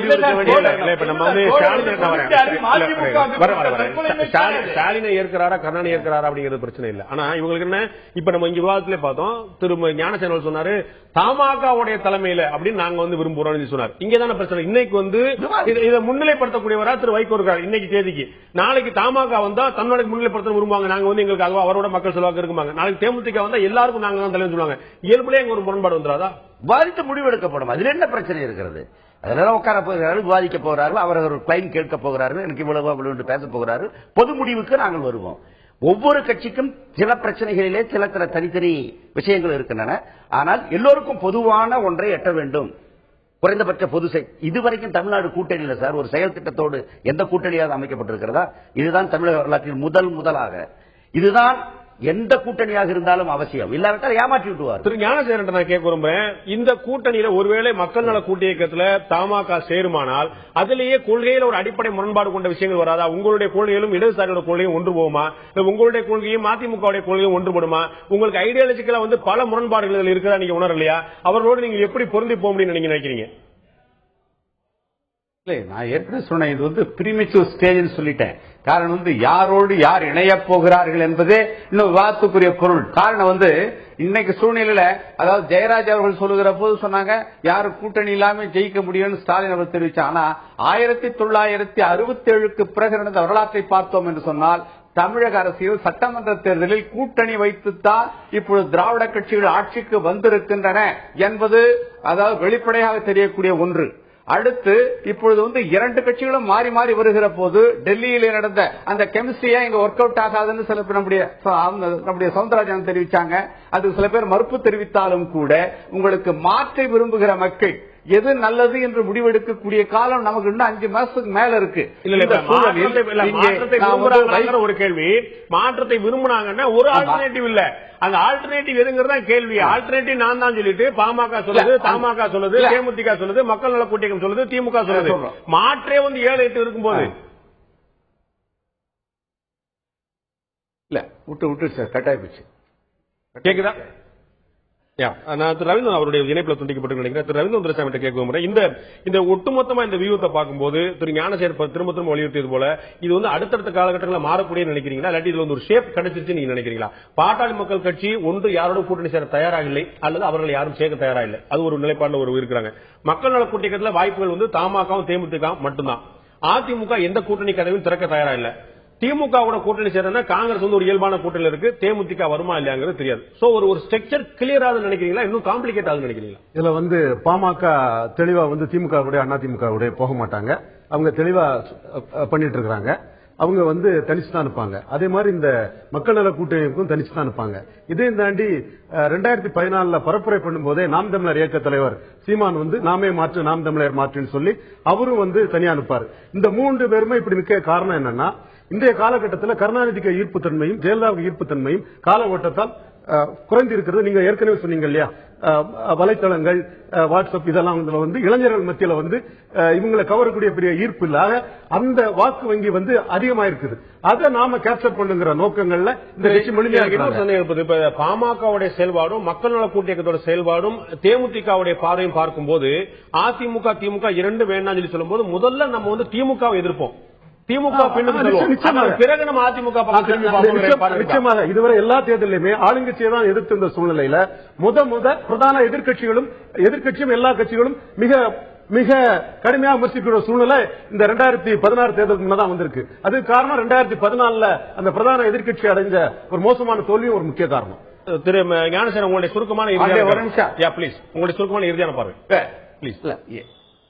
ஸ்டாலினை ஏற்கிறாரா கருணாநிதி ஏற்கிறாரா அப்படிங்கிறது பிரச்சனை இல்ல. ஆனா இவங்களுக்கு என்ன, இப்ப நம்ம இங்க விவாதத்திலே பார்த்தோம், திரு ஞானசேகரன் சொன்னாரு தமாகவுடைய தலைமையில அப்படின்னு நாங்க வந்து விரும்புறோம் சொன்னார். இங்கதான பிரச்சனை. இன்னைக்கு வந்து இதை முன்னிலைப்படுத்தக்கூடியவரா திரு வைகோ இருக்காரு. இன்னைக்கு தேதிக்கு நாளைக்கு தமாக வந்தா தன்னோட முன்னிலைப்படுத்த விரும்புவாங்க. நாங்க வந்து எங்களுக்கு அவரோட மக்கள் செல்வாக்கு இருக்குமாங்க. நாளைக்கு தேமுதிக வந்தா எல்லாருக்கும் நாங்க தான் தலைவர் சொல்லுவாங்க. இயல்புலேயே எங்க ஒரு முரண்பாடு வந்துடாதா? விவாதித்து முடிவெடுக்கப்படும். அதில் என்ன பிரச்சனை இருக்கிறது? அதெல்லாம் உட்கார போகிறார்கள், விவாதிக்க போகிறார்கள், அவர்கள் கிளைம் கேட்க போகிறார்கள், எனக்கு இவ்வளவு என்று பேச போகிறார்கள். பொது முடிவுக்கு நாங்கள் வருவோம். ஒவ்வொரு கட்சிக்கும் சில பிரச்சனைகளிலே சில தனித்தனி விஷயங்கள் இருக்கின்றன. ஆனால் எல்லோருக்கும் பொதுவான ஒன்றை எட்ட வேண்டும். குறைந்தபட்ச பொது இதுவரைக்கும் தமிழ்நாடு கூட்டணியில சார் ஒரு செயல் திட்டத்தோடு எந்த கூட்டணியாவது அமைக்கப்பட்டிருக்கிறதா? இதுதான் தமிழக வரலாற்றில் முதலாக. இதுதான் எந்த கூட்டணியாக இருந்தாலும் அவசியம். இல்லாவிட்டால் ஏமாற்றி விட்டுவார். திரு ஞானசேகரன் நான் கேட்க விரும்புறேன், இந்த கூட்டணியில ஒருவேளை மக்கள் நல கூட்டு இயக்கத்தில் தமாக சேருமானால் அதிலேயே கொள்கையில் ஒரு அடிப்படை முரண்பாடு கொண்ட விஷயங்கள் வராதா? உங்களுடைய கொள்கையிலும் இடதுசாரியோட கொள்கையும் ஒன்று போகுமா? உங்களுடைய கொள்கையும் அதிமுகவுடைய கொள்கையும் ஒன்றுபடுமா? உங்களுக்கு ஐடியாலஜிக்கலா பல முரண்பாடுகள் இருக்கிறதா நீங்க உணரலையா? அவர்களோடு நீங்க எப்படி பொருந்தி போக முடியும் நீங்க நினைக்கிறீங்க? நான் ஏற்கனவே சொன்னேன், இது பிரிமிட்டிவ் ஸ்டேஜ் சொல்லிட்டேன். காரணம் யாரோடு யார் இணைய போகிறார்கள் என்பதே இன்னும் விவாதத்துக்குரிய பொருள். காரணம் இன்னைக்கு சூழ்நிலையில, அதாவது ஜெயராஜ் அவர்கள் சொல்லுகிற போது சொன்னாங்க யாரு கூட்டணி இல்லாம ஜெயிக்க முடியும்னு ஸ்டாலின் அவர் தெரிவிச்சார். ஆனா 1967க்கு பிறகு நடந்த வரலாற்றை பார்த்தோம் என்று சொன்னால் தமிழக அரசியல் சட்டமன்ற தேர்தலில் கூட்டணி வைத்துத்தான் இப்பொழுது திராவிட கட்சிகள் ஆட்சிக்கு வந்திருக்கின்றன என்பது அதாவது வெளிப்படையாக தெரியக்கூடிய ஒன்று. அடுத்து இப்பொழுது இரண்டு கட்சிகளும் மாறி மாறி வருகிற போது டெல்லியில நடந்த அந்த கெமிஸ்ட்ரியா இங்க ஒர்க் அவுட் ஆகாதுன்னு சில பேர் நம்முடைய சவுந்தரராஜன் தெரிவிச்சாங்க. அது சில பேர் மறுப்பு தெரிவித்தாலும் கூட உங்களுக்கு மாற்றி விரும்புகிற மக்கள் எது நல்லது என்று முடிவெடுக்கக்கூடிய காலம் நமக்கு இன்னும் 5 மாசத்துக்கு மேல இருக்கு. ஒரு கேள்வி, மாற்றத்தை விரும்பினாங்கன்னா ஒரு ஆல்டர்னேட்டிவ் இல்ல, அந்த ஆல்டர்னேட்டிவ் எதுங்கிறதா கேள்வி. ஆல்டர்னேட்டிவ் நான் தான் சொல்லிட்டு பாமக சொல்லுது, தமாக சொல்லுது, தேமுதிக சொல்லுது, மக்கள் நல கூட்டணி சொல்லுது, திமுக சொல்லுது. மாற்றே 7-8 இருக்கும்போது இல்ல விட்டு சார் கட்டாய போச்சு. கேக்குதா? ரவீந்திரன் அவருடைய இணைப்புல துண்டிக்கப்பட்டு நினைக்கிறேன். திரு ரவீந்திரன் கேட்க இந்த ஒட்டுமொத்தமா இந்த வியூத்தை பார்க்கும்போது திரு ஞானசேகர் திரும்ப திரும்ப வலியுறுத்தியது போல இது அடுத்தடுத்த காலகட்டங்களில் மாறக்கூடிய நினைக்கிறீங்களா? இல்லாட்டி இதுல ஒரு ஷேப் கிடைச்சிருச்சு நீங்க நினைக்கிறீங்களா? பாட்டாளி மக்கள் கட்சி ஒன்று யாரோட கூட்டணி சேர தயாராக இல்லை, அல்லது அவர்கள் யாரும் சேர்க்க தயாரா இல்லை, அது ஒரு நிலைப்பாடுல ஒரு இருக்கிறாங்க. மக்கள் நல கூட்டணிக்கத்துல வாய்ப்புகள் தமாகவும் தேமுதிக மட்டும்தான். அதிமுக எந்த கூட்டணி கதவையும் திறக்க தயாரா இல்லை. திமுகவோட கூட்டணி சேர்ந்தா காங்கிரஸ் ஒரு இயல்பான கூட்டணி இருக்கு, தேமுதிக வருமா இல்லையாங்கிறது தெரியாது. சோ ஒரு ஸ்ட்ரக்சர் கிளியர் ஆகுது நினைக்கிறீங்களா, இன்னும் காம்ப்ளிகேட் ஆகுது நினைக்கிறீங்களா? இதுல பாமக தெளிவா அதிமுக அதிமுக போக மாட்டாங்க. அவங்க தெளிவா பண்ணிட்டு இருக்காங்க. அவங்க தனிச்சு தான் இருப்பாங்க. அதே மாதிரி இந்த மக்கள் நல கூட்டணிக்கும் தனிச்சு தான் இருப்பாங்க. இதையும் தாண்டி 2014 பரப்புரை பண்ணும்போதே நாம் தமிழர் இயக்க தலைவர் சீமான் நாமே மாற்று நாம் தமிழர் மாற்றுன்னு சொல்லி அவரும் தனியா அனுப்பாரு. இந்த 3 பேருமே இப்படி நிற்க காரணம் என்னன்னா, இன்றைய காலகட்டத்தில் கருணாநிதிக்கு ஈர்ப்பு தன்மையும் ஜெயலலிதாவுக்கு ஈர்ப்பு தன்மையும் கால ஓட்டத்தால் குறைந்து இருக்கிறது. நீங்க ஏற்கனவே சொன்னீங்க இல்லையா, வலைத்தளங்கள், வாட்ஸ்அப் இதெல்லாம் இளைஞர்கள் மத்தியில இவங்களை கவரக்கூடிய பெரிய ஈர்ப்பு இல்லாத அந்த வாக்கு வங்கி அதிகமா இருக்குது. அதை நாம கேப்சர் பண்ணுங்கிற நோக்கங்கள்ல இந்த கட்சி மொழிமையாக பாமகவுடைய செயல்பாடும் மக்கள் நல கூட்டணியோட செயல்பாடும் தேமுதிகவுடைய பார்வையும் பார்க்கும்போது அதிமுக திமுக இரண்டு வேண்டாம் சொல்லி சொல்லும் போது முதல்ல நம்ம திமுகவை எதிர்ப்போம், திமுக பிறகு நம்ம அதிமுக நிச்சயமாக. இதுவரை எல்லா தேர்தலையுமே ஆளுங்கட்சியை தான் எதிர்த்து இந்த சூழ்நிலையில பிரதான எதிர்கட்சியும் எல்லா கட்சிகளும் மிக மிக கடுமையாக விமர்சிக்கிற சூழ்நிலை இந்த 2016 தேர்தலுக்கு முன்னதான் வந்திருக்கு. அதுக்கு காரணம் 2014 அந்த பிரதான எதிர்கட்சி அடைஞ்ச ஒரு மோசமான தோல்வியும் ஒரு முக்கிய காரணம். திரு ஞானசேகரன் உங்களுடைய சுருக்கமான இறுதியான பார்வை பிளீஸ்.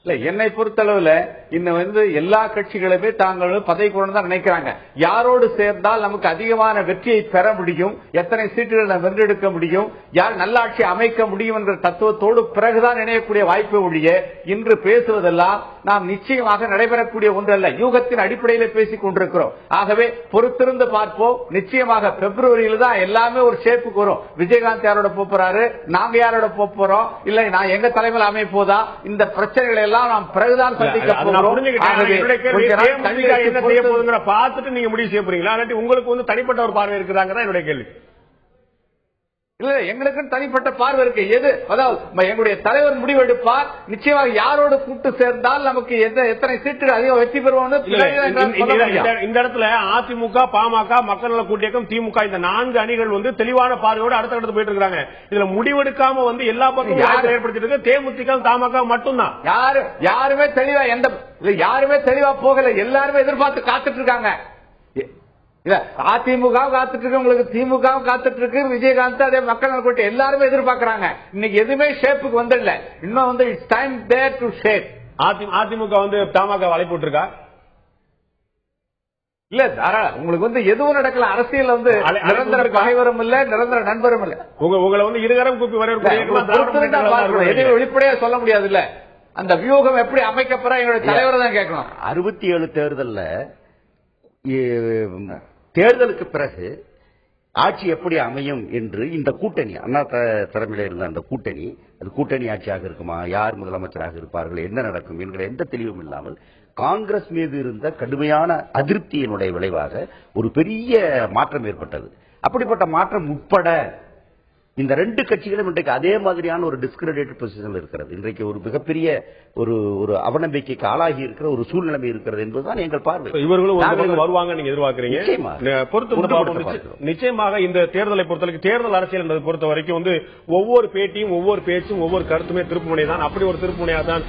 இல்ல என்னை பொறுத்தளவுல இன்னும் எல்லா கட்சிகளுமே தாங்கள் பதவி கொண்டு தான் நினைக்கிறாங்க. யாரோடு சேர்ந்தால் நமக்கு அதிகமான வெற்றியை பெற முடியும், எத்தனை சீட்டுகளை வென்றெடுக்க முடியும், யார் நல்லாட்சி அமைக்க முடியும் என்ற தத்துவத்தோடு பிறகுதான் இணையக்கூடிய வாய்ப்பு ஒழிய இன்று பேசுவதெல்லாம் நாம் நிச்சயமாக நடைபெறக்கூடிய ஒன்றல்ல. யூகத்தின் அடிப்படையில் பேசிக் கொண்டிருக்கிறோம். ஆகவே பொறுத்திருந்து பார்ப்போம். நிச்சயமாக பிப்ரவரியில தான் எல்லாமே ஒரு ஷேப்புக்கு வரும். விஜயகாந்த் யாரோட போறாரு, நாங்க யாரோட போறோம், இல்ல நான் எங்க தலைமையில் அமைய போதா, இந்த பிரச்சனைகளை எல்லாம் நாம் பிறகுதான் சந்திக்க பார்த்துட்டு நீங்க முடிவு செய்ய போறீங்களா, இல்லாட்டி உங்களுக்கு தனிப்பட்ட ஒரு பார்வை இருக்குதாங்க என்னுடைய கேள்வி. இல்ல எங்களுக்கு தனிப்பட்ட பார்வை இருக்கு. எது அதாவது எங்களுடைய தலைவர் முடிவெடுப்பார். நிச்சயமாக யாரோடு கூட்டு சேர்ந்தால் நமக்கு எத்தனை சீட்டுகள் அதிகம் வெற்றி பெறுவோம். இந்த இடத்துல அதிமுக பாமக மக்கள் நல கூட்டணியும் திமுக இந்த 4 அணிகள் தெளிவான பார்வையோடு அடுத்த போயிட்டு இருக்காங்க. இதுல முடிவெடுக்காம எல்லா பக்கமும் ஏற்படுத்திட்டு இருக்கு தேமுதிக தமாக மட்டும்தான். யாருமே தெளிவா யாருமே தெளிவா போகல. எல்லாருமே எதிர்பார்த்து காத்துட்டு இருக்காங்க. அதிமுக காத்துட்டு இருக்கு, உங்களுக்கு திமுக காத்துட்டு இருக்கு, விஜயகாந்த் அதே மக்கள் நல கூட்டணி எல்லாருமே எதிர்பார்க்கிறாங்க. இன்னைக்கு எதுவுமே ஷேப்புக்கு வந்துடல. இன்னும் it's time there to shape. அதிமுக தமாக அழைப்பு இருக்கா? இல்ல தாராளம் உங்களுக்கு எதுவும் நடக்கல. அரசியல் நிரந்தர பகைவரும் இல்ல, நிரந்தர நண்பரும் இல்ல. உங்களை இருகரம் கூப்பி வரவேற்பு வெளிப்படையா சொல்ல முடியாது இல்ல. அந்த வியூகம் எப்படி அமைக்கப்பட எங்களுடைய தலைவரை தான் கேட்கணும். 67 தேர்தல்ல தேர்தலுக்கு பிறகு ஆட்சி எப்படி அமையும் என்று இந்த கூட்டணி அண்ணா தலைமையில் இருந்த அந்த கூட்டணி, அது கூட்டணி ஆட்சியாக இருக்குமா, யார் முதலமைச்சராக இருப்பார்கள், என்ன நடக்கும் என்கிற எந்த தெளிவும் இல்லாமல் காங்கிரஸ் மீது இருந்த கடுமையான அதிருப்தியினுடைய விளைவாக ஒரு பெரிய மாற்றம் ஏற்பட்டது. அப்படிப்பட்ட மாற்றம் உட்பட இந்த ரெண்டு கட்சிகளும் இன்றைக்கு அதே மாதிரியான ஒரு டிஸ்கிரெடிட்டட் பொசிஷன் இருக்கிறது. இன்றைக்கு ஒரு மிகப்பெரிய ஒரு அவநம்பிக்கைக்கு ஆளாகி இருக்கிற ஒரு சூழ்நிலை இருக்கிறது என்பதுதான் எங்கள் பார்வை. இவர்களும் வருவாங்க நீங்க எதிர்பார்க்கிறீங்க. நிச்சயமாக இந்த தேர்தலை பொறுத்தவரைக்கும், தேர்தல் அரசியல் என்பதை பொறுத்த வரைக்கும் ஒவ்வொரு பேட்டியும் ஒவ்வொரு பேச்சும் ஒவ்வொரு கருத்துமே திருப்புமுனை தான். அப்படி ஒரு திருப்புமுனையாக தான்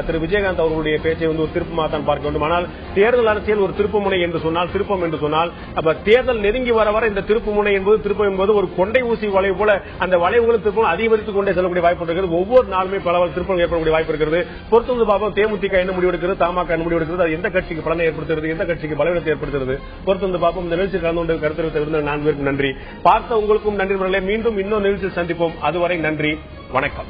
திரு விஜயகாந்த் அவர்களுடைய பேச்சை ஒரு திருப்பமாக தான் பார்க்க வேண்டும். ஆனால் தேர்தல் அரசியல் ஒரு திருப்புமுனை என்று சொன்னால், திருப்பம் என்று சொன்னால், அப்ப தேர்தல் நெருங்கி வர வர இந்த திருப்புமுனை என்பது, திருப்பம் என்பது ஒரு கொண்டை ஊசி வளைவு போல அந்த வளைவுகளும் திருப்பம் அதிகரித்துக் கொண்டே செல்லக்கூடிய வாய்ப்பு இருக்கிறது. ஒவ்வொரு நாளுமே பல திருப்பம் ஏற்படக்கூடிய வாய்ப்பு இருக்கிறது. பொறுத்து பார்ப்போம் தேமுதிக என்ன முடிவெடுக்கிறது, தமாக என்ன முடிவெடுக்கிறது, அது எந்த கட்சிக்கு பலனை ஏற்படுத்துகிறது, எந்த கட்சிக்கு பலவீனத்தை ஏற்படுத்துகிறது. பொறுத்து பார்ப்போம். இந்த நிகழ்ச்சி கலந்து கொண்டு கருத்து தெரிவித்த 4 பேருக்கும் நன்றி. பார்த்த உங்களுக்கும் நன்றி. மீண்டும் இன்னொரு நிகழ்ச்சியில் சந்திப்போம். அதுவரை நன்றி, வணக்கம்.